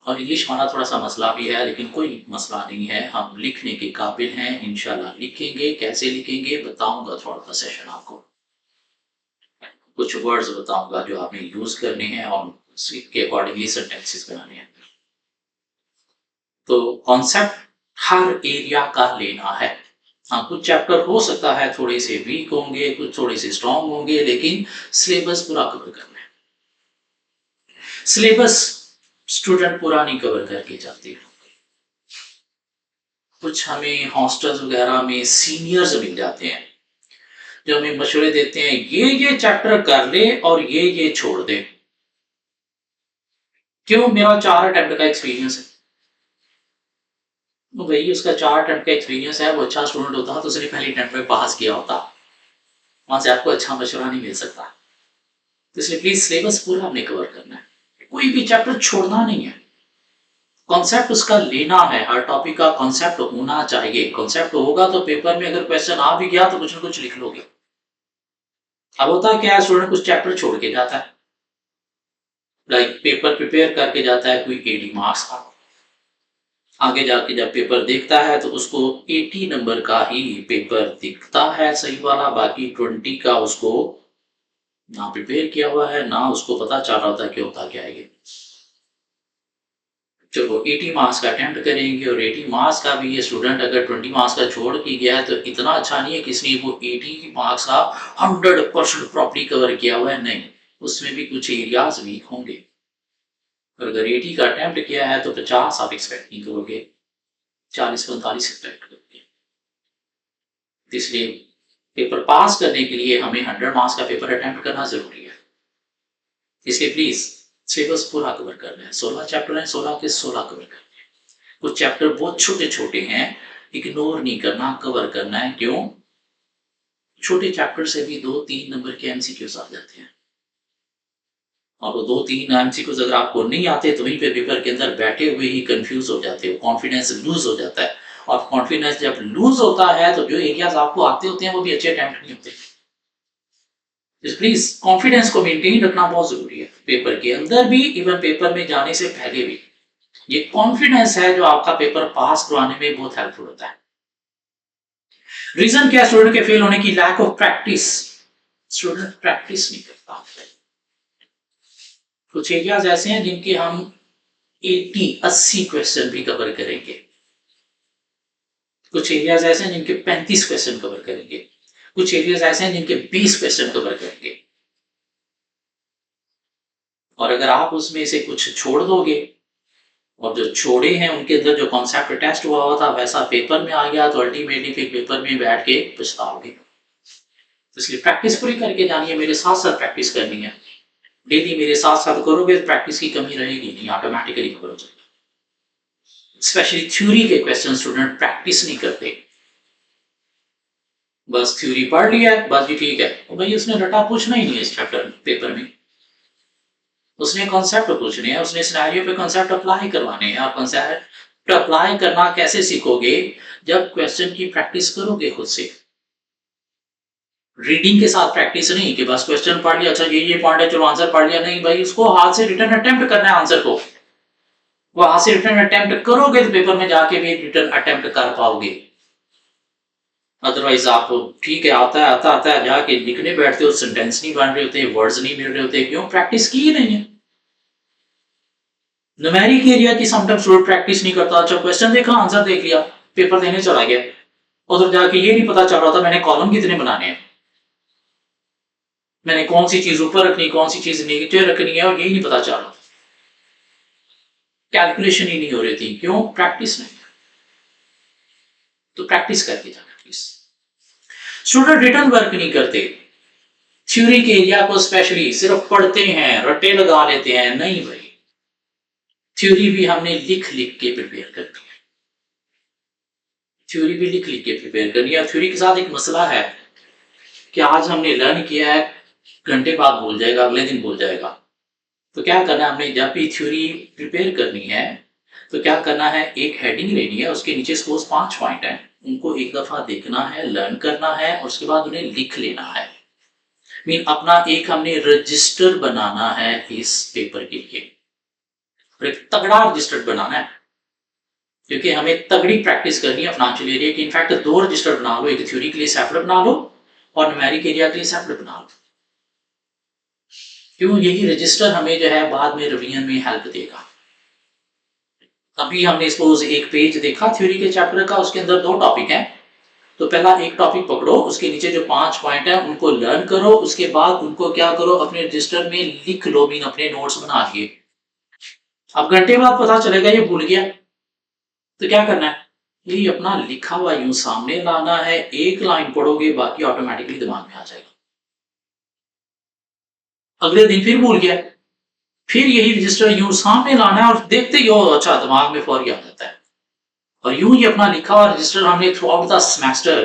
S1: और इंग्लिश हमारा थोड़ा सा मसला भी है, लेकिन कोई मसला नहीं है, हम लिखने के काबिल हैं, इंशाल्लाह लिखेंगे। कैसे लिखेंगे बताऊंगा थोड़ा सा सेशन आपको, कुछ वर्ड्स बताऊंगा जो आपने यूज करने हैं और उसके अकॉर्डिंगली सेंटेंसेस बनाने हैं। तो कॉन्सेप्ट हर एरिया का लेना है। हाँ, कुछ चैप्टर हो सकता है थोड़े से वीक होंगे, कुछ थोड़े से स्ट्रांग होंगे, लेकिन सिलेबस पूरा कवर करना है। सिलेबस स्टूडेंट पूरा नहीं कवर करके जाते, कुछ हमें हॉस्टल्स वगैरह में सीनियर्स मिल जाते हैं जो हमें मशवरे देते हैं, ये चैप्टर कर ले और ये छोड़ दे। क्यों, मेरा 4 अटेम्प्ट का एक्सपीरियंस है, तो भाई उसका 4 अटेम्प्ट का एक्सपीरियंस है, वो अच्छा स्टूडेंट होता तो उसने पहले अटेम्प्ट में पास किया होता, वहां से आपको अच्छा मशवरा नहीं मिल सकता। तो इसलिए प्लीज सिलेबस पूरा आपने कवर करना है, कोई भी चैप्टर छोड़ना नहीं है, कॉन्सेप्ट उसका लेना है, हर टॉपिक का कॉन्सेप्ट होना चाहिए। कॉन्सेप्ट होगा तो पेपर में अगर क्वेश्चन आ भी गया तो कुछ ना कुछ लिख लोगे। अब होता है क्या, स्टूडेंट कुछ चैप्टर छोड़ के जाता है, लाइक पेपर प्रिपेयर करके जाता है कोई 80 मार्क्स का, आगे जाके जब पेपर देखता है तो उसको 80 नंबर का ही पेपर दिखता है सही वाला, बाकी 20 का उसको ना प्रिपेयर किया हुआ है, ना उसको पता चल रहा होता कि होता क्या है ये। चलो 80 मार्क्स का अटेम्प्ट करेंगे, और 80 मार्क्स का भी ये स्टूडेंट अगर 20 मार्क्स का छोड़ के गया है तो इतना अच्छा नहीं है कि इसने वो 80 मार्क्स का 100% प्रॉपर्ली कवर किया हुआ है, नहीं, उसमें भी कुछ एरियाज वीक होंगे। और अगर 80 का अटेम्प्ट किया है तो 50 आप एक्सपेक्ट नहीं करोगे, 40-45 एक्सपेक्ट करोगे। इसलिए पेपर पास करने के लिए हमें 100 मार्क्स का पेपर अटेम्प्ट करना जरूरी है। इसलिए प्लीज सिलेबस पूरा कवर करना है, 16 चैप्टर हैं, 16 के 16 कवर करना है। कुछ चैप्टर बहुत छोटे छोटे हैं, इग्नोर नहीं करना, कवर करना है। क्यों, छोटे चैप्टर से भी 2-3 नंबर के एमसीक्यूज आ जाते हैं, और वो 2-3 एमसीक्यूज अगर आपको नहीं आते तो वहीं पे पेपर के अंदर बैठे हुए ही कंफ्यूज हो जाते हो, कॉन्फिडेंस लूज हो जाता है, और कॉन्फिडेंस जब लूज होता है तो जो एरियाज आपको आते होते हैं वो भी अच्छे अटेम्प्ट नहीं होते। प्लीज कॉन्फिडेंस को मेंटेन रखना बहुत जरूरी है, पेपर के अंदर भी, इवन पेपर में जाने से पहले भी। ये कॉन्फिडेंस है जो आपका पेपर पास करवाने में बहुत हेल्पफुल होता है। रीजन क्या, स्टूडेंट के फेल होने की, lack of practice, student practice नहीं करता। कुछ एरियाज ऐसे हैं जिनके हम 80 क्वेश्चन भी कवर करेंगे। कुछ एरियाज ऐसे हैं जिनके 35 क्वेश्चन कवर करेंगे, कुछ एरियाज ऐसे हैं जिनके 20 क्वेश्चन कवर करेंगे। और अगर आप उसमें से कुछ छोड़ दोगे और जो छोड़े हैं उनके अंदर जो कॉन्सेप्ट टेस्ट हुआ था वैसा पेपर में आ गया तो अल्टीमेटली फिर पेपर में बैठ के पछताओगे। तो इसलिए प्रैक्टिस पूरी करके जानी है, मेरे साथ साथ प्रैक्टिस करनी है। डेली मेरे साथ साथ करोगे तो प्रैक्टिस की कमी रहेगी नहीं, ऑटोमेटिकली करो जाएगा। स्पेशली थ्योरी के क्वेश्चन स्टूडेंट प्रैक्टिस नहीं करते, बस थ्योरी पढ़ लिया है बस जी ठीक है, तो भाई उसने रटा पूछना ही नहीं है इस चैप्टर पेपर में। उसने कॉन्सेप्ट पूछने हैं, उसने सिनेरियो पे कॉन्सेप्ट अप्लाई करवाने हैं। और कॉन्सेप्ट अप्लाई करना कैसे सीखोगे? जब क्वेश्चन की प्रैक्टिस करोगे खुद से। रीडिंग के साथ प्रैक्टिस नहीं कि बस क्वेश्चन पढ़ लिया, अच्छा ये पॉइंट है चलो आंसर पढ़ लिया, नहीं भाई, उसको हाथ से रिटर्न अटेम्प्ट करना है आंसर को। वो हाथ से रिटर्न अटेम्प्ट करोगे तो पेपर में जाके भी रिटर्न अटेम्प्ट कर पाओगे। अदरवाइज आप ठीक है आता है जाके लिखने बैठते हो, सेंटेंस नहीं बन रहे होते, वर्ड्स नहीं मिल रहे होते, क्यों? प्रैक्टिस की ही नहीं है। न्यूमेरिक एरिया की समटाइम्स रोड प्रैक्टिस नहीं करता, अच्छा क्वेश्चन देखा आंसर देख लिया, पेपर देने चला गया, उधर जाके ये नहीं पता चल रहा था मैंने कॉलम कितने बनाने हैं, मैंने कौन सी चीज ऊपर रखनी कौन सी चीज नीचे रखनी है, और यही नहीं पता चल रहा, कैलकुलेशन ही नहीं हो रही थी, क्यों? प्रैक्टिस नहीं। तो प्रैक्टिस करके जाना प्लीज। स्टूडेंट रिटर्न वर्क नहीं करते, थ्योरी के एरिया को स्पेशली सिर्फ पढ़ते हैं, रट्टे लगा लेते हैं, नहीं भाई, थ्योरी भी हमने लिख लिख के प्रिपेयर करनी है, थ्योरी भी लिख लिख के प्रिपेयर करनी है। थ्योरी के साथ एक मसला है कि आज हमने लर्न किया है, घंटे बाद भूल जाएगा, अगले दिन भूल जाएगा। तो क्या करना है, हमने जब भी थ्योरी प्रिपेयर करनी है तो क्या करना है, एक हेडिंग लेनी है, उसके नीचे सपोज 5 पॉइंट है, उनको एक दफा देखना है, लर्न करना है, और उसके बाद उन्हें लिख लेना है। मीन अपना एक हमने रजिस्टर बनाना है इस पेपर के लिए, और एक तगड़ा रजिस्टर बनाना है, क्योंकि हमें तगड़ी प्रैक्टिस करनी है फाइनेंशियल एरिया की। इनफैक्ट 2 रजिस्टर बना लो, एक थ्योरी के लिए सेपरेट बना लो और न्यूमेरिक एरिया के लिए सेपरेट बना लो। क्यों? यही रजिस्टर हमें जो है बाद में रिवीजन में हेल्प देगा। अभी हमने सपोज एक पेज देखा थ्योरी के चैप्टर का, उसके अंदर 2 टॉपिक हैं, तो पहला एक टॉपिक पकड़ो, उसके नीचे जो 5 पॉइंट है उनको लर्न करो, उसके बाद उनको क्या करो, अपने रजिस्टर में लिख लो, मीन अपने नोट्स बना लिए। अब घंटे बाद पता चलेगा ये भूल गया, तो क्या करना है, ये अपना लिखा हुआ यूं सामने लाना है, एक लाइन पढ़ोगे बाकी ऑटोमेटिकली दिमाग में आ जाएगा। अगले दिन फिर भूल गया, फिर यही रजिस्टर यूं सामने लाना है और देखते ही हो अच्छा दिमाग में फौरी आ जाता है। और यूं ही अपना लिखा हुआ रजिस्टर हमने थ्रू आउट द सेमेस्टर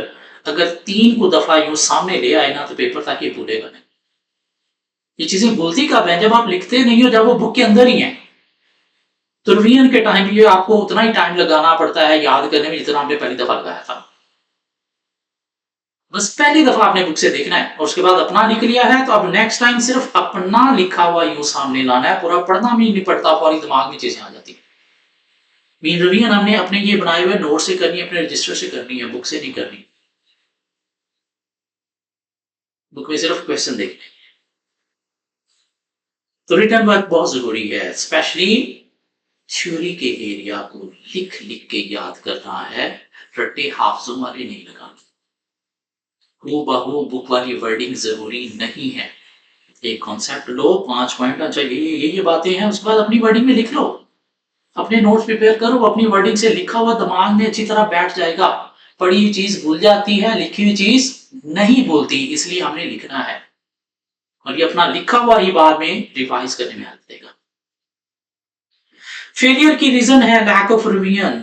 S1: अगर 3 को दफा यूं सामने ले आए ना, तो पेपर तक ये भूलेगा नहीं। ये चीजें भूलती कब है, जब आप लिखते नहीं हो, जब वो बुक के अंदर ही है। तो रिवीजन के टाइम भी आपको उतना ही टाइम लगाना पड़ता है याद करने में जितना आपने पहली दफा लगाया था। बस पहली दफा आपने बुक से देखना है, और उसके बाद अपना लिख लिया है, तो अब नेक्स्ट टाइम सिर्फ अपना लिखा हुआ यूं सामने लाना है, पूरा पढ़ना भी नहीं पड़ता, फौरी दिमाग में चीजें आ जाती है। मीन रिवीजन हमने अपने ये बनाए हुए नोट से करनी है, अपने रजिस्टर से करनी है, बुक से नहीं करनी। बुक में सिर्फ क्वेश्चन देखने। तो रिटर्न वर्क बहुत जरूरी है, स्पेशली थ्योरी के एरिया को लिख लिख के याद करना है, रट्टे हाफजों वाले नहीं लगाने। हूबहू बुक वाली वर्डिंग जरूरी नहीं है। एक कॉन्सेप्ट लो, 5 पॉइंट, अच्छा ये बातें हैं, उसके बाद अपनी वर्डिंग में लिख लो, अपने नोट्स प्रिपेयर करो, अपनी वर्डिंग से लिखा हुआ दिमाग में अच्छी तरह बैठ जाएगा। पढ़ी हुई चीज भूल जाती है, लिखी हुई चीज नहीं भूलती, इसलिए हमने लिखना है, और ये अपना लिखा हुआ ही बाद में रिवाइज करने में हेल्प देगा। फेलियर की रीजन है लैक ऑफ रिवीजन।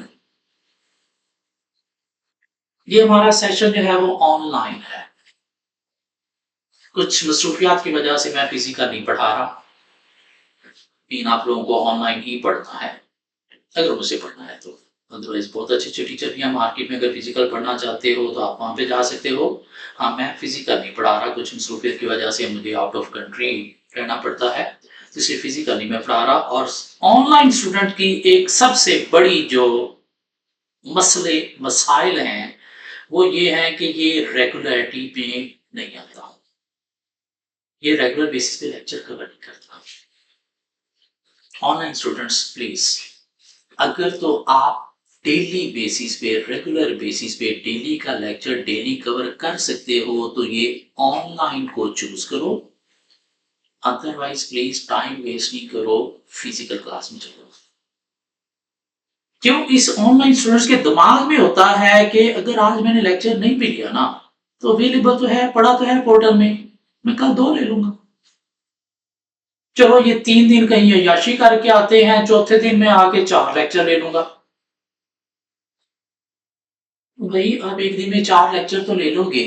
S1: ये हमारा सेशन जो है वो ऑनलाइन है, कुछ मसरूफियात की वजह से मैं फिजिकल नहीं पढ़ा रहा, लेकिन आप लोगों को ऑनलाइन ही पढ़ना है अगर मुझसे पढ़ना है तो। अदरवाइज बहुत अच्छे अच्छे टीचर भी हैं मार्केट में, अगर फिजिकल पढ़ना चाहते हो तो आप वहाँ पे जा सकते हो। हाँ, मैं फिजिकल नहीं पढ़ा रहा, कुछ मसरूफियत की वजह से मुझे आउट ऑफ कंट्री रहना पड़ता है, तो इसलिए फिजिकल नहीं मैं पढ़ा रहा। और ऑनलाइन स्टूडेंट की एक सबसे बड़ी जो मसले मसाइल हैं वो ये है कि ये रेगुलरिटी पे नहीं आता, ये रेगुलर बेसिस पे लेक्चर कवर नहीं करता। ऑनलाइन स्टूडेंट्स प्लीज, अगर तो आप डेली बेसिस पे, रेगुलर बेसिस पे डेली का लेक्चर डेली कवर कर सकते हो तो ये ऑनलाइन को चूज करो, अदरवाइज प्लीज टाइम वेस्ट नहीं करो, फिजिकल क्लास में चलो। क्यों? इस ऑनलाइन स्टूडेंट्स के दिमाग में होता है कि अगर आज मैंने लेक्चर नहीं भी लिया ना तो अवेलेबल तो है, पड़ा तो है पोर्टल में, मैं कल 2 ले लूंगा। चलो ये 3 दिन कहीं अय्याशी करके आते हैं, चौथे दिन में आके 4 लेक्चर ले लूंगा। भाई आप एक दिन में 4 लेक्चर तो ले लोगे,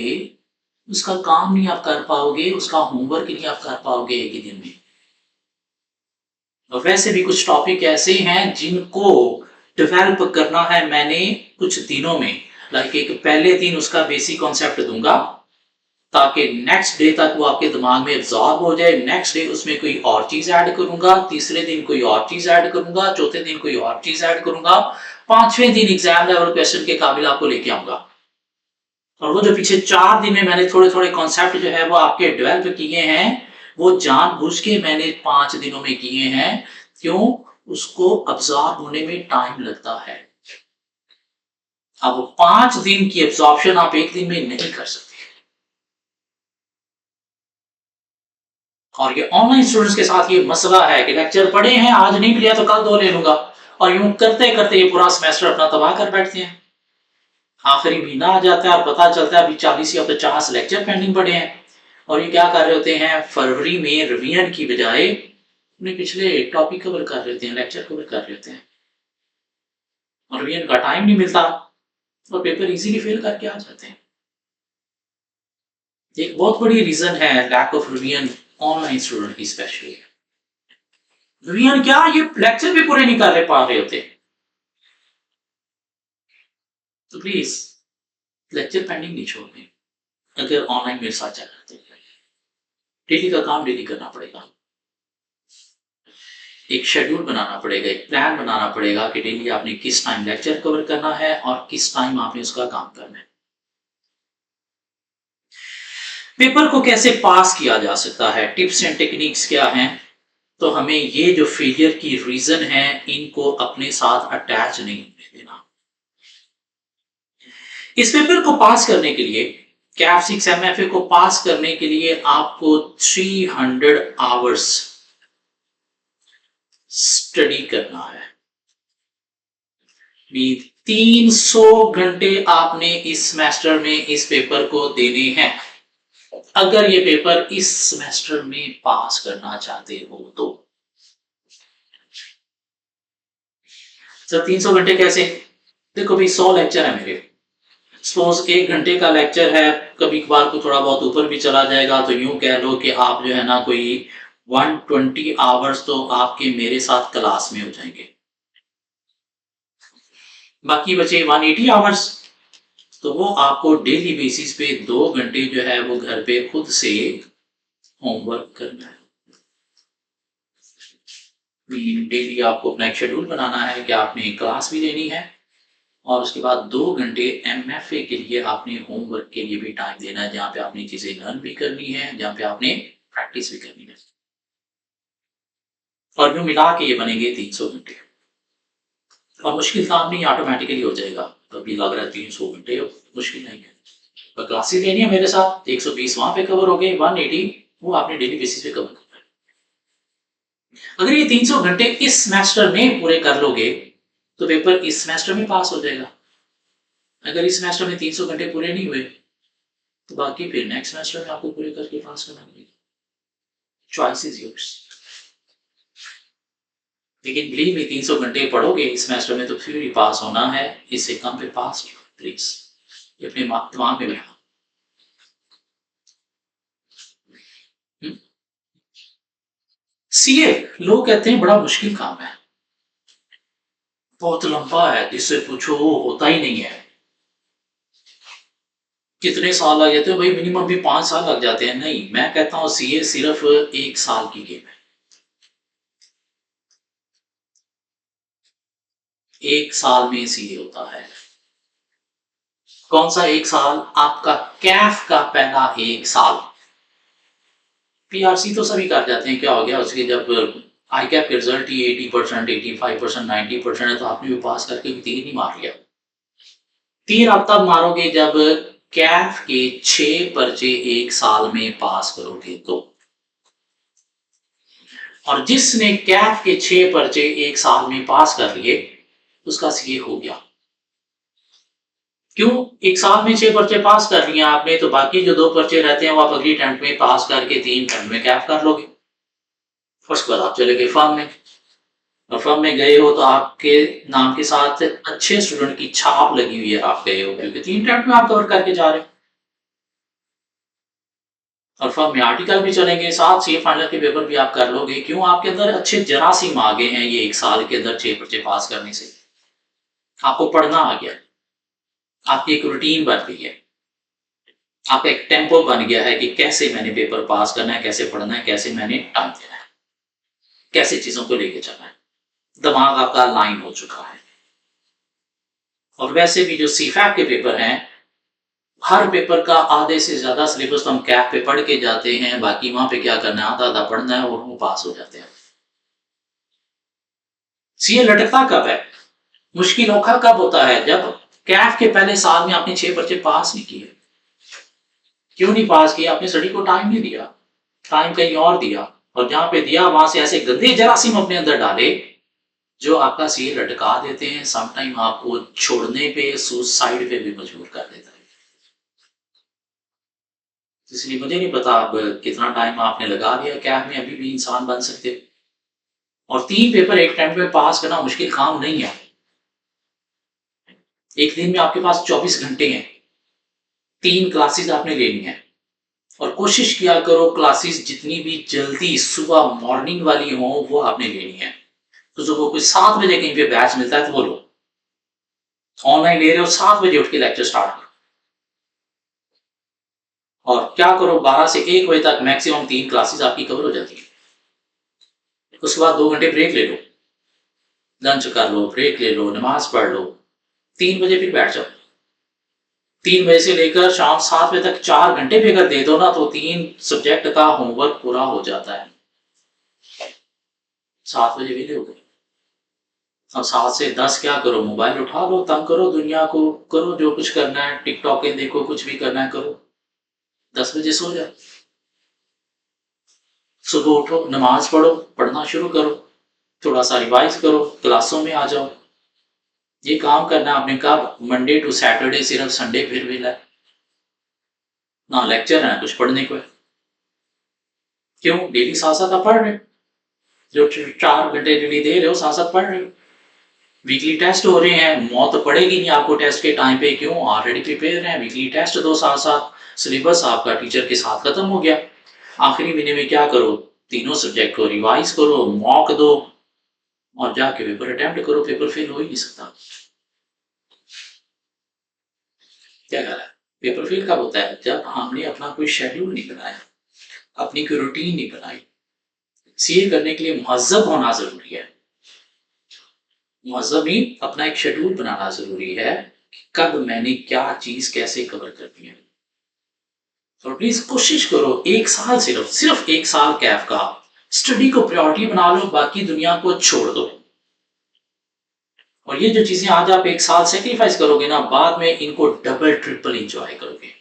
S1: उसका काम नहीं आप कर पाओगे, उसका होमवर्क नहीं आप कर पाओगे एक ही दिन में। और वैसे भी कुछ टॉपिक ऐसे हैं जिनको डेवलप करना है मैंने कुछ दिनों में, लाइक एक पहले दिन उसका बेसिक कॉन्सेप्ट दूंगा ताकि नेक्स्ट डे तक वो आपके दिमाग में एब्जॉर्ब हो जाए, नेक्स्ट डे उसमें कोई और चीज ऐड करूंगा, तीसरे दिन कोई और चीज ऐड करूंगा, चौथे दिन कोई और चीज ऐड करूंगा, पांचवें दिन एग्जाम लेवल क्वेश्चन के काबिल आपको लेके आऊंगा। और वो जो पीछे 4 दिन में मैंने थोड़े थोड़े कॉन्सेप्ट जो है वो आपके डेवलप किए हैं, वो जानबूझ के मैंने 5 दिनों में किए हैं। क्यों? उसको अब्सॉर्ब होने में टाइम लगता है। अब 5 दिन की एब्जॉर्प्शन आप एक दिन में नहीं कर सकते। और ये ऑनलाइन स्टूडेंट्स के साथ ये मसला है कि लेक्चर पढ़े हैं, आज नहीं लिया तो कल 2 ले लूंगा, और यूं करते करते ये पूरा सेमेस्टर अपना तबाह कर बैठते हैं। आखिरी महीना आ जाता है और पता चलता है अभी 40 या 50 लेक्चर पेंडिंग पड़े हैं, और ये क्या कर रहे होते हैं, फरवरी में रिवीजन की बजाय अपने पिछले टॉपिक कवर कर रहे होते हैं, लेक्चर कवर कर रहे होते हैं, और रिवीजन का टाइम नहीं मिलता और पेपर इजीली फेल करके आ जाते हैं। एक बहुत बड़ी रीजन है lack of revision online student की स्पेशली। रिवीजन क्या, ये लेक्चर भी पूरे नहीं कर पा रहे होते। तो प्लीज लेक्चर पेंडिंग नहीं छोड़ने, अगर ऑनलाइन मेरे साथ चल रहे हैं। डेली का काम डेली करना पड़ेगा, एक शेड्यूल बनाना पड़ेगा, एक प्लान बनाना पड़ेगा कि डेली आपने किस टाइम लेक्चर कवर करना है और किस टाइम आपने उसका काम करना है। पेपर को कैसे पास किया जा सकता है, टिप्स एंड टेक्निक्स क्या हैं, तो हमें ये जो फेलियर की रीजन है इनको अपने साथ अटैच नहीं होने देना। इस पेपर को पास करने के लिए, कैफ 6 MFA को पास करने के लिए आपको 300 आवर्स स्टडी करना है। 300 घंटे आपने इस सेमेस्टर में इस पेपर को देने हैं, अगर ये पेपर इस सेमेस्टर में पास करना चाहते हो तो। सर 300 घंटे कैसे? देखो भाई 100 लेक्चर है मेरे, सपोज 1 घंटे का लेक्चर है, कभी कभार को थोड़ा बहुत ऊपर भी चला जाएगा, तो यूं कह लो कि आप जो है ना कोई 120 आवर्स तो आपके मेरे साथ क्लास में हो जाएंगे, बाकी बचे 180 आवर्स, तो वो आपको डेली बेसिस पे 2 घंटे जो है वो घर पे खुद से होमवर्क करना है। डेली आपको अपना एक शेड्यूल बनाना है कि आपने क्लास भी लेनी है और उसके बाद 2 घंटे MFA के लिए आपने होमवर्क के लिए भी टाइम देना है, जहाँ पे आपने चीजें लर्न भी करनी है, जहाँ पे आपने प्रैक्टिस भी करनी है। और यूं मिला के ये बनेंगे 300 घंटे, और मुश्किल काम नहीं, ऑटोमेटिकली हो जाएगा। कभी लग रहा है 300 घंटे मुश्किल नहीं है, पर क्लासेस लेनी है मेरे साथ, 120 वहां पे कवर हो गए, 180 वो आपने डेली बेसिस पे कवर करना है। अगर ये 300 घंटे इस सेमेस्टर में पूरे कर लोगे तो पेपर इस सेमेस्टर में पास हो जाएगा। अगर इस सेमेस्टर में 300 घंटे पूरे नहीं हुए तो बाकी फिर नेक्स्ट सेमेस्टर में आपको पूरे करके पास करना पड़ेगा। Choice is yours. लेकिन बिलीव मी 300 घंटे पढ़ोगे इस सेमेस्टर में तो फिर ही पास होना है, इससे कम पे पास नहीं हो, प्लीज ये अपने दिमाग में बैठा। सीए लोग कहते हैं बड़ा मुश्किल काम है, बहुत लंबा है, जिससे पूछो होता ही नहीं है। कितने साल लग जाते हैं भाई? मिनिमम भी 5 साल लग जाते हैं। नहीं, मैं कहता हूं सीए सिर्फ 1 साल की गेम है। 1 साल में सीए होता है। कौन सा 1 साल? आपका कैफ का पहला 1 साल। पीआरसी तो सभी कर जाते हैं, क्या हो गया उसके, जब आई कैप के रिजल्ट ही 80%, 85%, 90% है, तो आपने भी पास करके भी तीर नहीं मार लिया। तीर आप तब मारोगे जब कैफ के 6 पर्चे एक साल में पास करोगे तो। और जिसने कैफ के 6 पर्चे एक साल में पास कर लिए उसका सीए हो गया। क्यों? एक साल में 6 पर्चे पास कर लिए आपने, तो बाकी जो 2 पर्चे रहते हैं वो आप अगली अटेम्प्ट में पास करके 3 अटेम्प्ट में कैफ कर लोगे। फर्स्ट बार आप चले गए फॉर्म में, और फॉर्म में गए हो तो आपके नाम के साथ अच्छे स्टूडेंट की छाप लगी हुई है, आप गए हो क्योंकि 3 अटेम्प्ट में आप कवर करके जा रहे हो। और फॉर्म में आर्टिकल भी चलेंगे, साथ सीए फाइनल के पेपर भी आप कर लोगे। क्यों? आपके अंदर अच्छे जरासीम आ गए हैं ये एक साल के अंदर 6 पर्चे पास करने से। आपको पढ़ना आ गया, आपकी एक रूटीन बन गई है, आपका एक टेम्पो बन गया है कि कैसे मैंने पेपर पास करना है, कैसे पढ़ना है, कैसे मैंने टाइम देना है, कैसे चीजों को लेके चलना है। दिमाग आपका लाइन हो चुका है। और वैसे भी जो सीफैप के पेपर हैं, हर पेपर का आधे से ज्यादा सिलेबस तो हम कैप पे पढ़ के जाते हैं, बाकी वहां पे क्या करना है, आधा आधा पढ़ना है और वो पास हो जाते हैं। सीए लटकता कब है, मुश्किल औखा कब होता है? जब कैफ के पहले साल में आपने 6 पर्चे पास नहीं किए। क्यों नहीं पास किया? आपने स्टडी को टाइम नहीं दिया, टाइम कहीं और दिया, और जहां पे दिया वहां से ऐसे गंदे जरासीम अपने अंदर डाले जो आपका सीए लटका देते हैं, समटाइम आपको छोड़ने पे, सुसाइड पे भी मजबूर कर देता है। इसलिए मुझे नहीं पता अब कितना टाइम आपने लगा दिया कैफ में, अभी भी इंसान बन सकते हो। और 3 पेपर एक टाइम पे पास करना मुश्किल काम नहीं है। एक दिन में आपके पास 24 घंटे हैं, 3 क्लासेस आपने लेनी है, और कोशिश किया करो क्लासेस जितनी भी जल्दी सुबह मॉर्निंग वाली हो वो आपने लेनी है। तो सुबह कोई 7 बजे कहीं पे बैच मिलता है तो वो लो, ऑनलाइन ले रहे हो 7 बजे उठ के लेक्चर स्टार्ट करो। और क्या करो, 12 से 1 बजे तक मैक्सिमम 3 क्लासेस आपकी कवर हो जाती है। उसके बाद 2 घंटे ब्रेक ले लो, लंच कर लो, ब्रेक ले लो, नमाज पढ़ लो, 3 बजे फिर बैठ जाओ। 3 बजे से लेकर शाम 7 बजे तक 4 घंटे भी अगर दे दो ना, तो 3 सब्जेक्ट का होमवर्क पूरा हो जाता है। 7 बजे वेले हो गए। अब 7 से 10 क्या करो, मोबाइल उठा लो, तंग करो दुनिया को, करो जो कुछ करना है, टिकटॉक देखो, कुछ भी करना है करो, 10 बजे सो जाओ। सुबह उठो, नमाज पढ़ो, पढ़ना शुरू करो, थोड़ा सा रिवाइज करो, क्लासों में आ जाओ। ये काम करना है आपने कब? मंडे टू सैटरडे, सिर्फ संडे फिर वेला है, ना लेक्चर है ना कुछ पढ़ने को है। क्यों? डेली साथ साथ आप पढ़ रहे हो, जो 4 घंटे डेली दे रहे हो साथ साथ पढ़ रहे हो। वीकली टेस्ट हो रहे हैं, मौत तो पड़ेगी नहीं आपको टेस्ट के टाइम पे। क्यों? ऑलरेडी प्रिपेयर हैं, वीकली टेस्ट दो साथ साथ, सिलेबस आपका टीचर के साथ खत्म हो गया। आखिरी महीने में क्या करो, तीनों सब्जेक्ट को रिवाइज करो, मॉक दो, और जाके पेपर अटेम्प्ट करो। पेपर फेल हो ही नहीं सकता। क्या ख्याल है? पेपर फेल कब होता है? जब हमने अपना कोई शेड्यूल नहीं बनाया, अपनी कोई रूटीन नहीं बनाई। सीए करने के लिए मुहज्जब होना जरूरी है। मुहज्जब ही अपना एक शेड्यूल बनाना जरूरी है कि कब मैंने क्या चीज कैसे कवर करनी है। और प्लीज कोशिश करो, 1 साल, सिर्फ 1 साल कैफ का स्टडी को प्रायोरिटी बना लो, बाकी दुनिया को छोड़ दो। और ये जो चीजें आज आप 1 साल सेक्रीफाइस करोगे ना, बाद में इनको डबल ट्रिपल इंजॉय करोगे।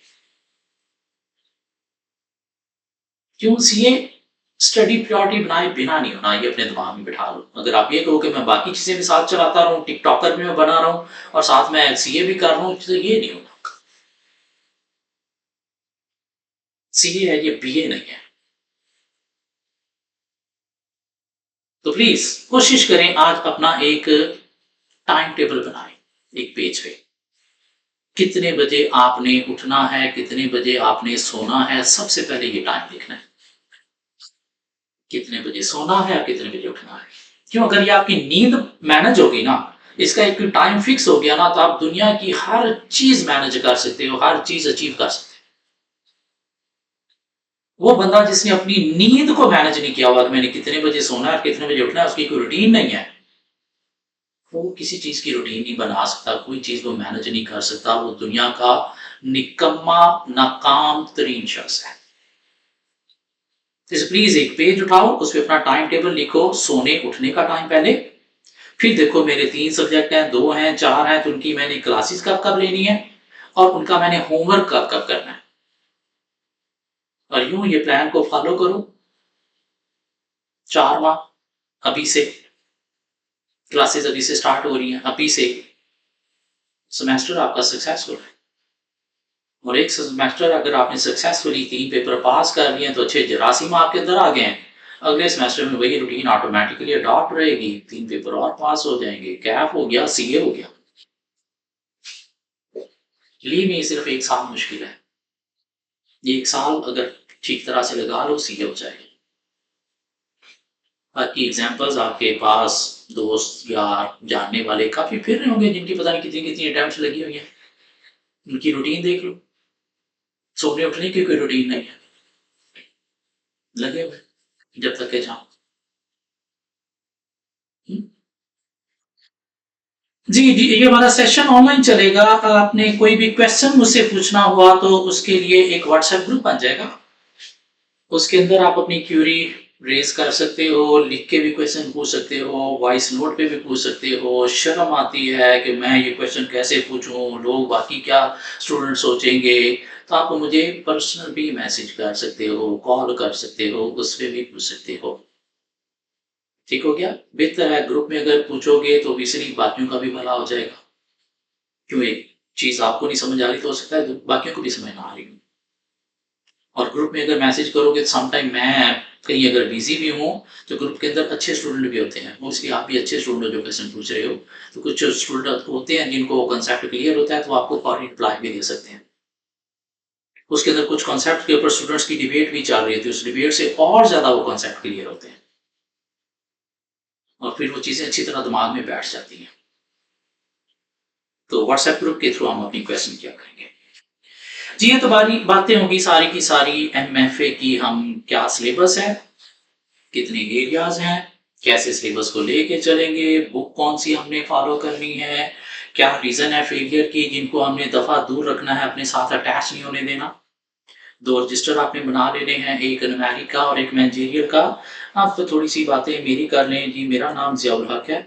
S1: क्यों? सीए स्टडी प्रायोरिटी बनाए बिना नहीं होना, ये अपने दिमाग में बिठा लो। अगर आप ये कहो कि मैं बाकी चीजें भी साथ चलाता रहूं, टिकटॉकर भी मैं बना रहा हूं और साथ में सीए भी कर रहा हूं, तो ये नहीं होना। सीए है, ये बीए नहीं है। तो प्लीज कोशिश करें, आज अपना एक टाइम टेबल बनाएं, एक पेज पे कितने बजे आपने उठना है, कितने बजे आपने सोना है। सबसे पहले ये टाइम देखना है, कितने बजे सोना है और कितने बजे उठना है। क्यों? अगर ये आपकी नींद मैनेज होगी ना, इसका एक टाइम फिक्स हो गया ना, तो आप दुनिया की हर चीज मैनेज कर सकते हो, हर चीज अचीव कर सकते हो। वो बंदा जिसने अपनी नींद को मैनेज नहीं किया हुआ, मैंने कितने बजे सोना है और कितने बजे उठना है, उसकी कोई रूटीन नहीं है, वो किसी चीज की रूटीन नहीं बना सकता, कोई चीज वो मैनेज नहीं कर सकता। वो दुनिया का निकम्मा, नाकाम तरीन शख्स है। जैसे प्लीज एक पेज उठाओ, उस पर अपना टाइम टेबल लिखो, सोने उठने का टाइम पहले, फिर देखो मेरे 3 सब्जेक्ट हैं, 2 हैं, 4 हैं, तो उनकी मैंने क्लासेस कब कब लेनी है और उनका मैंने होमवर्क कब कब करना है। और यूं ये प्लान को फॉलो करो 4 माह, अभी से क्लासेस अभी से स्टार्ट हो रही हैं, अभी से सेमेस्टर आपका सक्सेसफुल है। और एक सेमेस्टर अगर आपने सक्सेसफुली 3 पेपर पास कर लिए हैं तो अच्छे 83 मार्क के अंदर आ गए हैं। अगले सेमेस्टर में वही रूटीन ऑटोमेटिकली अडॉप्ट रहेगी, 3 पेपर और पास हो जाएंगे, कैप हो गया, सीए हो गया। ली में सिर्फ 1 साल मुश्किल है, ये 1 साल अगर ठीक तरह से लगा लो सीए हो जाएगी। बाकी एग्जाम्पल्स आपके पास दोस्त या जानने वाले काफी फिर रहे होंगे जिनकी पता नहीं कितनी कितनी अटेम्प्ट लगी हुई है, उनकी रूटीन देख लो, सोने उठने की कोई रूटीन नहीं है, लगे हुए जब तक के जाओ। जी जी, ये हमारा सेशन ऑनलाइन चलेगा। आपने कोई भी क्वेश्चन मुझसे पूछना हुआ तो उसके लिए एक व्हाट्सएप ग्रुप बन जाएगा, उसके अंदर आप अपनी क्यूरी रेज कर सकते हो, लिख के भी क्वेश्चन पूछ सकते हो, वॉइस नोट पे भी पूछ सकते हो। शर्म आती है कि मैं ये क्वेश्चन कैसे पूछूं, लोग बाकी क्या स्टूडेंट सोचेंगे, तो आप मुझे पर्सनल भी मैसेज कर सकते हो, कॉल कर सकते हो, उस पर भी पूछ सकते हो। ठीक हो गया? बेहतर है ग्रुप में अगर पूछोगे तो ऑब्वियसली बाकियों का भी भला हो जाएगा। क्यों एक चीज आपको नहीं समझ आ रही तो हो सकता है बाकियों को भी समझ ना आ रही हो। और ग्रुप में अगर मैसेज करोगे तो समटाइम मैं कहीं अगर बिजी भी हूँ तो ग्रुप के अंदर अच्छे स्टूडेंट भी होते हैं, मोस्टली आप भी अच्छे स्टूडेंट हो जो क्वेश्चन पूछ रहे हो, तो कुछ स्टूडेंट होते हैं जिनको कंसेप्ट क्लियर होता है तो आपको फॉरन रिप्लाई भी दे सकते हैं। उसके अंदर कुछ कॉन्सेप्ट के ऊपर स्टूडेंट्स की डिबेट भी चल रही थी, उस डिबेट से और ज्यादा वो कॉन्सेप्ट क्लियर होते हैं और फिर वो चीजें अच्छी तरह दिमाग में बैठ जाती हैं। तो व्हाट्सएप ग्रुप के थ्रू हम अपनी क्वेश्चन किया करेंगे। जी, ये तो बारी बातें होगी सारी की सारी एमएफए की, हम क्या सिलेबस है, कितने एरियाज हैं, कैसे सिलेबस को लेके चलेंगे, बुक कौन सी हमने फॉलो करनी है, क्या रीजन है फेलियर की जिनको हमने दफा दूर रखना है, अपने साथ अटैच नहीं होने देना। 2 रजिस्टर आपने बना लेने हैं, एक न्यूमेरिक का और एक मैनेजरियल का। आप तो थोड़ी सी बातें मेरी कर लें। जी, मेरा नाम ज़ियाउल हक है।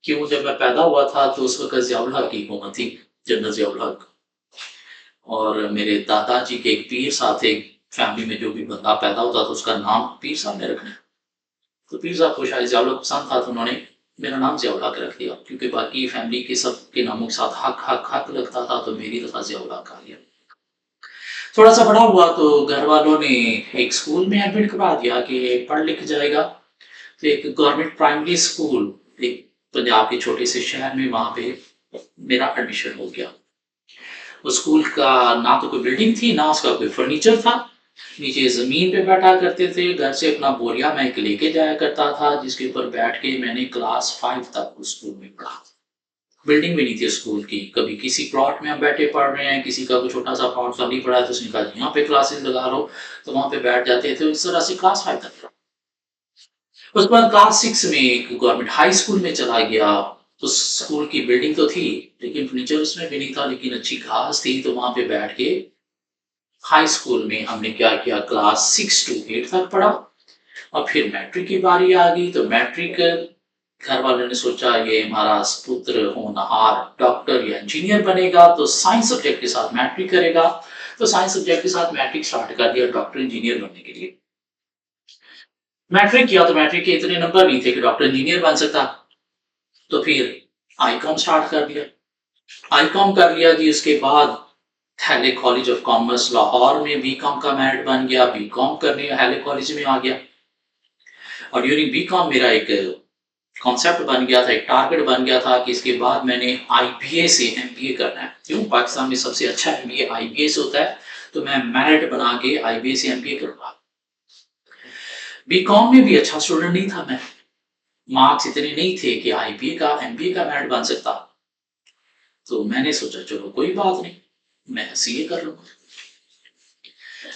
S1: क्यों, जब मैं पैदा हुआ था तो उस वक्त ज़ियाउल हक की हुकूमत थी, जनरल ज़ियाउल हक। और मेरे दादाजी के एक पीर साहब थे, फैमिली में जो भी बंदा पैदा होता था उसका नाम पीर साहब ने रखना है। तो पीर साहब को शायद ज़ियाउल हक पसंद था तो उन्होंने मेरा नाम ज़ियाउल हक रख दिया, क्योंकि बाकी फैमिली के सब के नामों के साथ हक हक हक लगता था, तो मेरी दफा ज़ियाउल हक आ गया। थोड़ा सा बड़ा हुआ तो घर वालों ने एक स्कूल में एडमिट करवा दिया कि पढ़ लिख जाएगा। तो एक गवर्नमेंट प्राइमरी स्कूल एक पंजाब के छोटे से शहर में, वहां पे मेरा एडमिशन हो गया। उस स्कूल का ना तो कोई बिल्डिंग थी ना उसका कोई फर्नीचर था, नीचे जमीन पे बैठा करते थे। घर से अपना बोरिया मैं एक लेके जाया करता था जिसके ऊपर बैठ के मैंने क्लास 5 तक उस स्कूल में पढ़ा। बिल्डिंग भी नहीं थी स्कूल की, कभी किसी प्लॉट में हम बैठे पढ़ रहे हैं, किसी का कोई छोटा सा प्लॉट खाली पड़ा है तो उसने कहा यहाँ पे क्लासेस लगा लो, तो वहां पे बैठ जाते थे। इस तरह से क्लास 5 तक पढ़ा। उसके बाद क्लास 6 में एक गवर्नमेंट हाई स्कूल में चला गया। उस स्कूल की बिल्डिंग तो थी लेकिन फर्नीचर उसमें भी नहीं था, लेकिन अच्छी घास थी, तो वहां पे बैठ के हाई स्कूल में हमने क्या किया, क्लास 6 to 8 तक पढ़ा। और फिर मैट्रिक की बारी आ गई, तो मैट्रिक घर वालों ने सोचा ये हमारा पुत्र होनहार डॉक्टर या इंजीनियर बनेगा, तो साइंस सब्जेक्ट के साथ मैट्रिक करेगा। तो साइंस सब्जेक्ट के साथ मैट्रिक स्टार्ट कर दिया डॉक्टर इंजीनियर बनने के लिए। मैट्रिक किया तो मैट्रिक के इतने नंबर नहीं थे कि डॉक्टर इंजीनियर बन सकता, तो फिर आईकॉम स्टार्ट कर दिया। आईकॉम कर लिया जी, उसके बाद हैले कॉलेज ऑफ कॉमर्स लाहौर में बीकॉम का मेरिट बन गया, बीकॉम करने हैले कॉलेज में आ गया। और ड्यूरिंग बीकॉम मेरा एक कॉन्सेप्ट बन गया था, एक टारगेट बन गया था कि इसके बाद मैंने आईबीए से एमबीए करना है। क्यों, पाकिस्तान में सबसे अच्छा एमबीए आईबीए से होता है, तो मैं मेरिट बना के आईबीए से एमबीए करूंगा। बीकॉम में भी अच्छा स्टूडेंट नहीं था मैं, मार्क्स इतने नहीं थे कि आईबीए का एमबीए का मेरिट बन सकता। तो मैंने सोचा चलो कोई बात नहीं, मैं सीए कर लूंगा।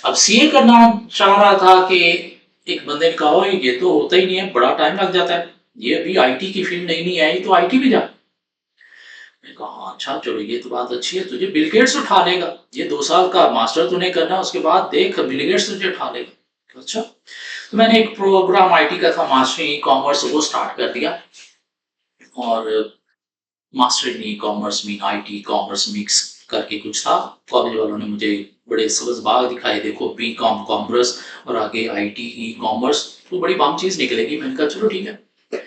S1: अब सीए करना चाह रहा था कि एक बंदे ने कहा ये तो होता ही नहीं है, बड़ा टाइम लग जाता है, ये अभी आईटी की फील्ड नहीं आई तो आईटी में जा। मैंने कहा हाँ अच्छा चलो ये तो बात अच्छी है, तुझे बिल गेट्स उठा लेगा, ये 2 साल का मास्टर तूने करना, उसके बाद देख बिल गेट्स तुझे उठा लेगा। अच्छा, तो मैंने एक प्रोग्राम आईटी का था, मास्टर ई कॉमर्स, वो स्टार्ट कर दिया। और मास्टर इन ई कॉमर्स में आईटी कॉमर्स मिक्स करके कुछ था। कॉलेज वालों ने मुझे बड़े सब्ज़-बाग दिखाए, देखो बीकॉम कॉमर्स और आगे आईटी ई कॉमर्स, तो बड़ी बम चीज़ निकलेगी। मैंने कहा चलो ठीक है।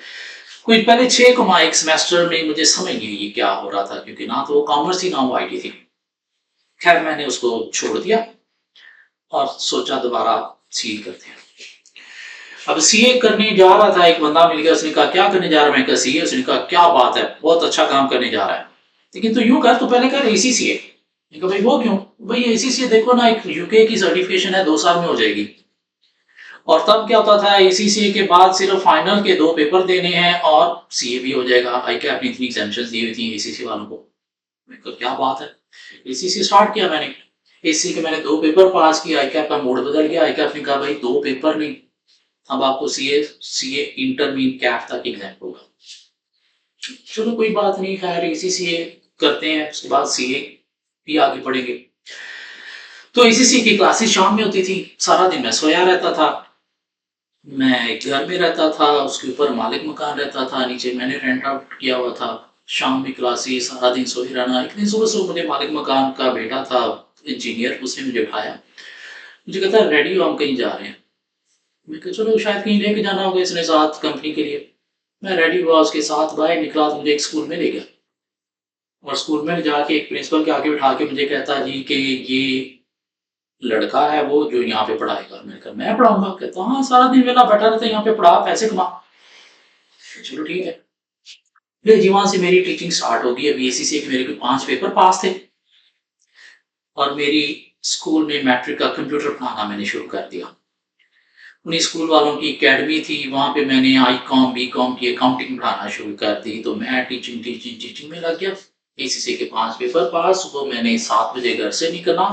S1: कोई पहले 6 कमा एक सेमेस्टर में मुझे समझ नहीं आई ये क्या हो रहा था, क्योंकि ना तो वो कॉमर्स थी ना वो आईटी थी। खैर मैंने उसको छोड़ दिया और सोचा दोबारा सीए करते हैं। अब सीए करने जा रहा था, एक बंदा मिल गया, उसने कहा क्या करने जा रहा है? मैंने कहा सीए। उसने कहा क्या बात है, बहुत अच्छा काम करने जा रहा है, लेकिन तो यूं कर, तो पहले कर एसीसीए। मैंने कहा भाई वो क्यों? भाई एसीसीए देखो ना, एक यूके की सर्टिफिकेशन है, 2 साल में हो जाएगी। और तब क्या होता था, एसीसीए के बाद सिर्फ फाइनल के 2 पेपर देने हैं और सीए भी हो जाएगा। आई कैप ने इतनी एग्जाम्पशंस दी हुई थी एसीसी वालों को। मैंने कहा क्या बात है। एसीसी स्टार्ट किया मैंने, एसीसी के मैंने 2 पेपर पास किए। आई कैप का मूड बदल गया। आई कैप ने कहा भाई 2 पेपर नहीं, अब आपको सीए सीए इंटरमीडिएट कैफ तक एग्जाम होगा। चलो कोई बात नहीं, खैर एसीसीए करते हैं, उसके बाद सीए भी आगे पढ़ेंगे। तो एसीसी की क्लासेस शाम में होती थी, सारा दिन मैं सोया रहता था। मैं एक घर में रहता था, उसके ऊपर मालिक मकान रहता था, नीचे मैंने रेंट आउट किया हुआ था। शाम में क्लासेस, सारा दिन सोए रहना। एक दिन सुबह सुबह मुझे मालिक मकान का बेटा था इंजीनियर, उसने मुझे उठाया, मुझे कहता है रेडी हो, हम कहीं जा रहे हैं। मैं कहा चलो शायद कहीं लेके जाना होगा इसने, साथ कंपनी के लिए। मैं रेडी हुआ, उसके साथ बाहर निकला तो मुझे एक स्कूल में ले गया। और स्कूल में जाके एक प्रिंसिपल के आगे बिठा के मुझे कहता जी कि ये लड़का है वो जो यहाँ पे पढ़ाएगा। मैंने कहा मैं पढ़ाऊंगा? कहता हाँ, सारा दिन वेला बैठा रहता है यहाँ पे, पढ़ा, पैसे कमा। चलो ठीक है। फिर जी वहां से मेरी टीचिंग स्टार्ट होगी। अभी एसीसी के मेरे को 5 पेपर पास थे और मेरी स्कूल में मैट्रिक का कंप्यूटर पढ़ाना मैंने शुरू कर दिया। उन्हीं स्कूल वालों की एकेडमी थी, वहां पे मैंने आई कॉम बी कॉम की अकाउंटिंग पढ़ाना शुरू कर दी। तो मैं टीचिंग टीचिंग टीचिंग में लग गया। एसीसी के 5 पेपर पास। सुबह मैंने 7 बजे घर से निकलना,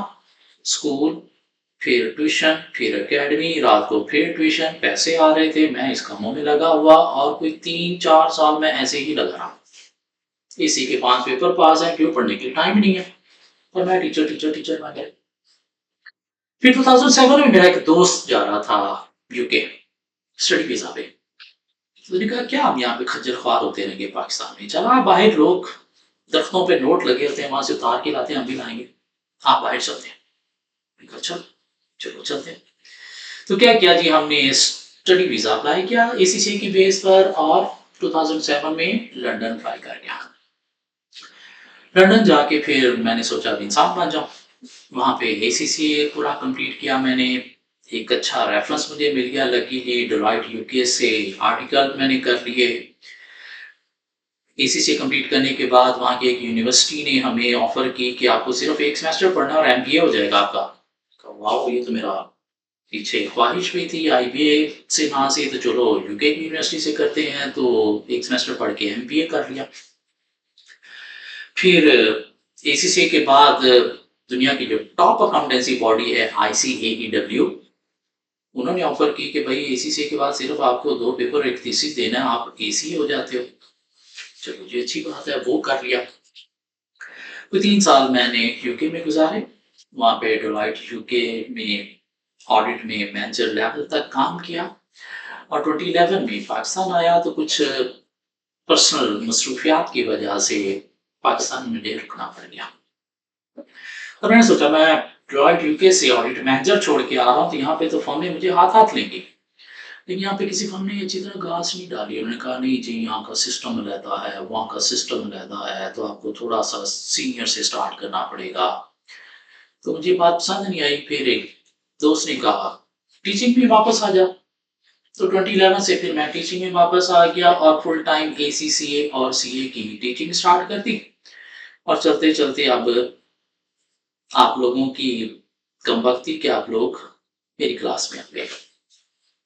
S1: स्कूल, फिर ट्यूशन, फिर एकेडमी, रात को फिर ट्यूशन। पैसे आ रहे थे, मैं इस कामों में लगा हुआ, और कोई 3-4 साल में ऐसे ही लगा रहा। इसी के 5 पेपर पास हैं, क्यों? पढ़ने के लिए टाइम नहीं है। और मैं टीचर टीचर टीचर बन गया। फिर 2007 में मेरा एक दोस्त जा रहा था यूके स्टडी वीजा पे। तो मैंने कहा क्या हम यहाँ पे खज्जल ख्वार होते रहेंगे पाकिस्तान में? चला, बाहर लोग दरख्तों पे नोट लगे होते हैं, वहां से उतार के लाते हैं, हम भी लाएंगे। हाँ बाहर चलते हैं। मैंने कहा चल, चलो चलते हैं। तो क्या किया जी, हमने स्टडी वीजा अप्लाई किया एसीसी की बेस पर, और 2007 में लंदन फ्लाई कर गया। लंदन जाके फिर मैंने सोचा अब इंसान बन जाऊं। वहां पे एसीसी पूरा कंप्लीट किया मैंने। एक अच्छा रेफरेंस मुझे मिल गया, लकीली डेलॉयट यूके से आर्टिकल मैंने कर लिए। एसीसी कंप्लीट करने के बाद वहां की एक यूनिवर्सिटी ने हमें ऑफर की कि आपको सिर्फ 1 सेमेस्टर पढ़ना और एमबीए हो जाएगा आपका। वाह, ये तो मेरा पीछे ख्वाहिश भी थी। आईबीए से ना से तो चलो यूके की यूनिवर्सिटी से करते हैं, तो 1 सेमेस्टर पढ़ के एमबीए कर लिया। फिर एसीसी के बाद दुनिया की जो टॉप अकाउंटेंसी बॉडी है आईसीएईडब्ल्यू, उन्होंने ऑफर की कि भाई एसीसी के बाद सिर्फ आपको 2 पेपर एक थीसिस देना है, आप एसी हो जाते हो। चलो जी अच्छी बात है, वो कर लिया। तो 3 साल मैंने यूके में गुजारे। वहां पे डेलॉयट यूके में ऑडिट में मैनेजर लेवल तक काम किया। और 2011 में पाकिस्तान आया, तो कुछ पर्सनल मसरूफियात की वजह से पाकिस्तान में मुझे रुकना पड़ गया। और मैंने सोचा मैं डेलॉयट यूके से ऑडिट मैनेजर छोड़ के आ रहा हूँ, तो यहाँ पे तो फर्म में मुझे हाथ हाथ लेंगे, लेकिन यहाँ पे किसी फर्म ने अच्छी तरह घास नहीं डाली। उन्होंने कहा नहीं जी, यहाँ का सिस्टम रहता है, वहाँ का सिस्टम रहता है, तो आपको थोड़ा सा सीनियर से स्टार्ट करना पड़ेगा। तो मुझे बात पसंद नहीं आई। फिर एक दोस्त ने कहा टीचिंग में वापस आ जा। तो 2011 से फिर मैं टीचिंग में वापस आ गया और फुल टाइम एसीसीए और सीए की टीचिंग स्टार्ट कर दी। और चलते चलते अब आप लोगों की कमबख्ती कि आप लोग मेरी क्लास में आ गए,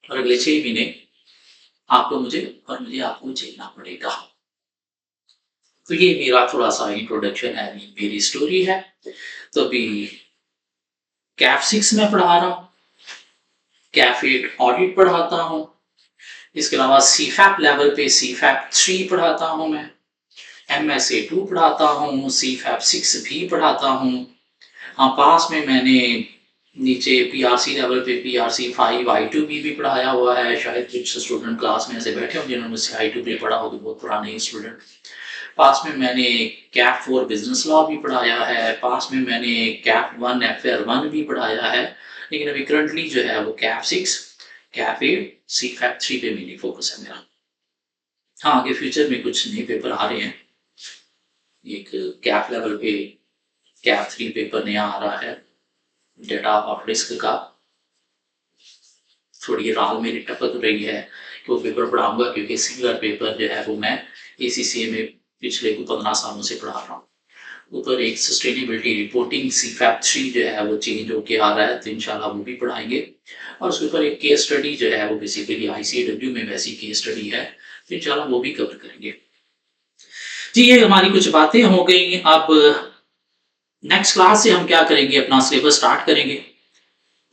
S1: और अगले 6 महीने आपको मुझे और मुझे आपको झेलना पड़ेगा। तो ये मेरा थोड़ा सा इंट्रोडक्शन है, मेरी स्टोरी है। तो अभी कैफ 6 में पढ़ा रहा हूँ, कैफ 8 ऑडिट पढ़ाता हूँ। इसके अलावा सीफैप लेवल पे सीफैप 3 पढ़ाता हूँ मैं, एमएसए 2 पढ़ाता हूँ, सीफैप 6 भी पढ़ाता हूँ। हाँ, पास में मैंने नीचे पीआरसी लेवल पे पीआरसी 5 I2B भी पढ़ाया हुआ है। शायद कुछ स्टूडेंट क्लास में ऐसे बैठे होंगे जिन्होंने मुझसे I2B पढ़ा होगा, बहुत पुराने स्टूडेंट। पास में मैंने कैप 4 बिजनेस लॉ भी पढ़ाया है। पास में मैंने कैप 1 FR1 भी पढ़ाया है। लेकिन अभी करंटली जो है वो कैप 6, कैप 8, CFAP 3 पे मेनली फोकस है मेरा। हाँ, आगे फ्यूचर में कुछ नए पेपर आ रहे हैं। एक कैप लेवल पे कैप 3 पेपर नया आ रहा है, डेटा ऑफ रिस्क का। थोड़ी राह मेरी टपक रही है कि वो पेपर पढ़ाऊंगा, क्योंकि सिमिलर पेपर जो है वो मैं ACCA में पिछले 15 सालों से पढ़ा रहा हूँ। ऊपर एक सस्टेनेबिलिटी रिपोर्टिंग CFAP 3 जो है वो चेंज होके आ रहा है, तो इंशाल्लाह वो भी पढ़ाएंगे। और उसके ऊपर एक केस स्टडी जो है वो बेसिकली ICAW में वैसी केस स्टडी है, तो इंशाल्लाह वो भी कवर करेंगे। जी, ये हमारी कुछ बातें हो गई। अब नेक्स्ट क्लास से हम क्या करेंगे, अपना सिलेबस स्टार्ट करेंगे।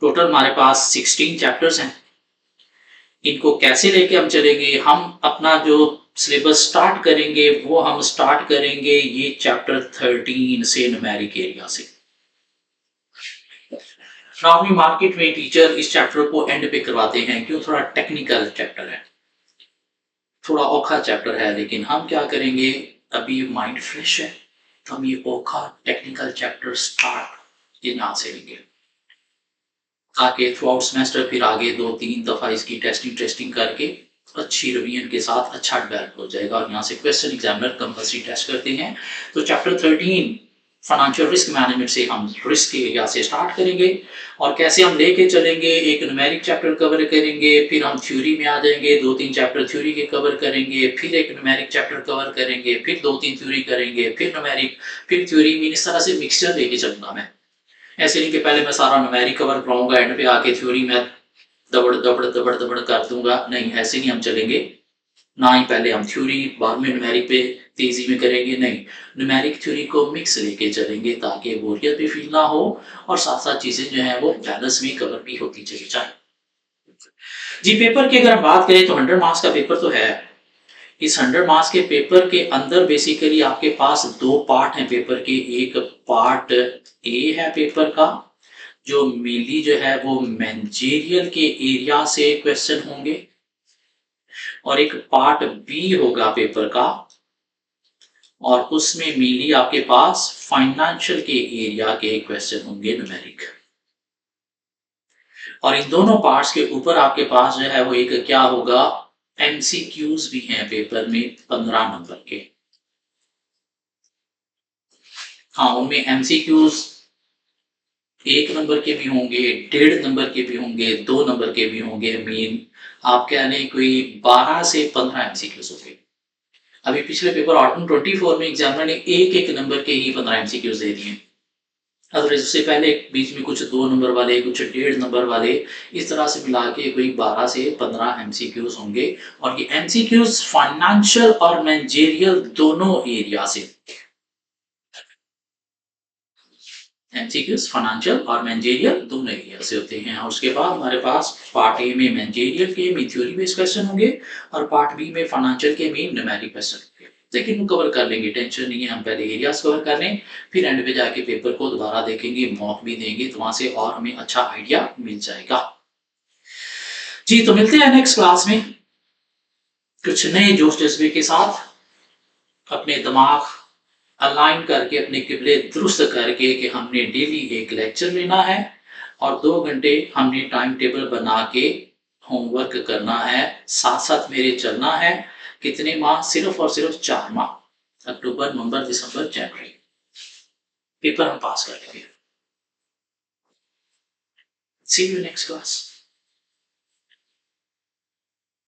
S1: टोटल हमारे पास 16 चैप्टर्स हैं। इनको कैसे लेके हम चलेंगे, हम अपना जो सिलेबस स्टार्ट करेंगे वो हम स्टार्ट करेंगे ये चैप्टर 13 से, न्यूमेरिक एरिया से। नॉर्मली मार्केट में टीचर इस चैप्टर को एंड पे करवाते हैं, क्यों, थोड़ा टेक्निकल चैप्टर है, थोड़ा औखा चैप्टर है। लेकिन हम क्या करेंगे, अभी माइंड फ्रेश है तो हम ये औखा टेक्निकल चैप्टर स्टार्ट ये यहाँ से लेंगे, ताकि थ्रू आउट सेमेस्टर फिर आगे 2-3 दफा इसकी टेस्टिंग करके अच्छी रिवीजन के साथ अच्छा डेवलप हो जाएगा। और यहाँ से क्वेश्चन एग्जामिनर कंपल्सरी टेस्ट करते हैं। तो चैप्टर 13 फाइनेंशियल रिस्क मैनेजमेंट से हम रिस्क के एरिया से स्टार्ट करेंगे, और कैसे हम लेके चलेंगे। एक न्यूमेरिक चैप्टर कवर करेंगे, फिर हम थ्योरी में आ जाएंगे, 2-3 चैप्टर थ्योरी के कवर करेंगे, फिर एक न्यूमेरिक चैप्टर कवर करेंगे, फिर 2-3 थ्योरी करेंगे, फिर न्यूमेरिक, फिर थ्योरी में। इस तरह से मिक्सचर लेके चलूंगा मैं। ऐसे नहीं कि पहले मैं सारा न्यूमेरिक कवर कराऊंगा, एंड पे आके थ्योरी में दबड़ दबड़ दबड़ दबड़ कर दूंगा। नहीं, ऐसे नहीं हम चलेंगे। ना ही पहले हम थ्योरी बाद में न्यूमेरिक पे तेजी में करेंगे, नहीं, न्यूमेरिक थ्योरी को मिक्स लेके चलेंगे, ताकि बोरियत भी फील ना हो और साथ साथ चीजें जो है वो बैलेंस में कवर भी होती चली जाए। जी, पेपर की अगर हम बात करें तो 100 मार्क्स का पेपर तो है। इस 100 मार्क्स के पेपर के अंदर बेसिकली आपके पास 2 पार्ट हैं पेपर के। एक पार्ट ए है पेपर का, जो मेनली जो है वो मैनेजेरियल के एरिया से क्वेश्चन होंगे, और एक पार्ट बी होगा पेपर का, और उसमें मेनली आपके पास फाइनेंशियल के एरिया के क्वेश्चन होंगे, न्यूमेरिक। और इन दोनों पार्ट्स के ऊपर आपके पास जो है वो एक क्या होगा, MCQs भी हैं पेपर में 15 नंबर के। हाँ, उनमें MCQs 1 नंबर के भी होंगे, 1.5 नंबर के भी होंगे, 2 नंबर के भी होंगे। मीन आप कह लें कोई 12 से 15 MCQs होंगे। अभी पिछले पेपर ऑटम 24 में एग्जामिनर ने एक नंबर के ही 15 MCQs दे दिए। अदरवाइज उससे पहले बीच में कुछ 2 नंबर वाले, कुछ 1.5 नंबर वाले, इस तरह से मिला के कोई 12 से 15 MCQs होंगे। और ये MCQs फाइनेंशियल और मैनेजेरियल दोनों एरिया से, MCQs फाइनेंशियल और मैनेजेरियल दोनों एरिया से होते हैं। और उसके बाद हमारे पास पार्ट ए में मैनेजेरियल के में थ्योरी बेस्ड क्वेश्चन होंगे, और पार्ट बी में फाइनेंशियल के में न्यूमेरिक क्वेश्चन होंगे। लेकिन वो कवर कर लेंगे, टेंशन नहीं है। हम पहले एरियाज कवर कर लें, फिर एंड पे जाके पेपर को दोबारा देखेंगे, मॉक भी देंगे, तो वहां से और हमें अच्छा आइडिया मिल जाएगा। जी, तो मिलते हैं नेक्स्ट क्लास में कुछ नए जोश जज्बे के साथ, अपने दिमाग अलाइन करके, अपने किबले दुरुस्त करके कि हमने डेली एक लेक्चर लेना है, और 2 घंटे हमने टाइम टेबल बना के होमवर्क करना है। साथ साथ मेरे चलना है। कितने माह, सिर्फ और सिर्फ 4 माह, अक्टूबर, नवंबर, दिसंबर, जनवरी, पेपर हम पास कर लेंगे। सी यू नेक्स्ट क्लास।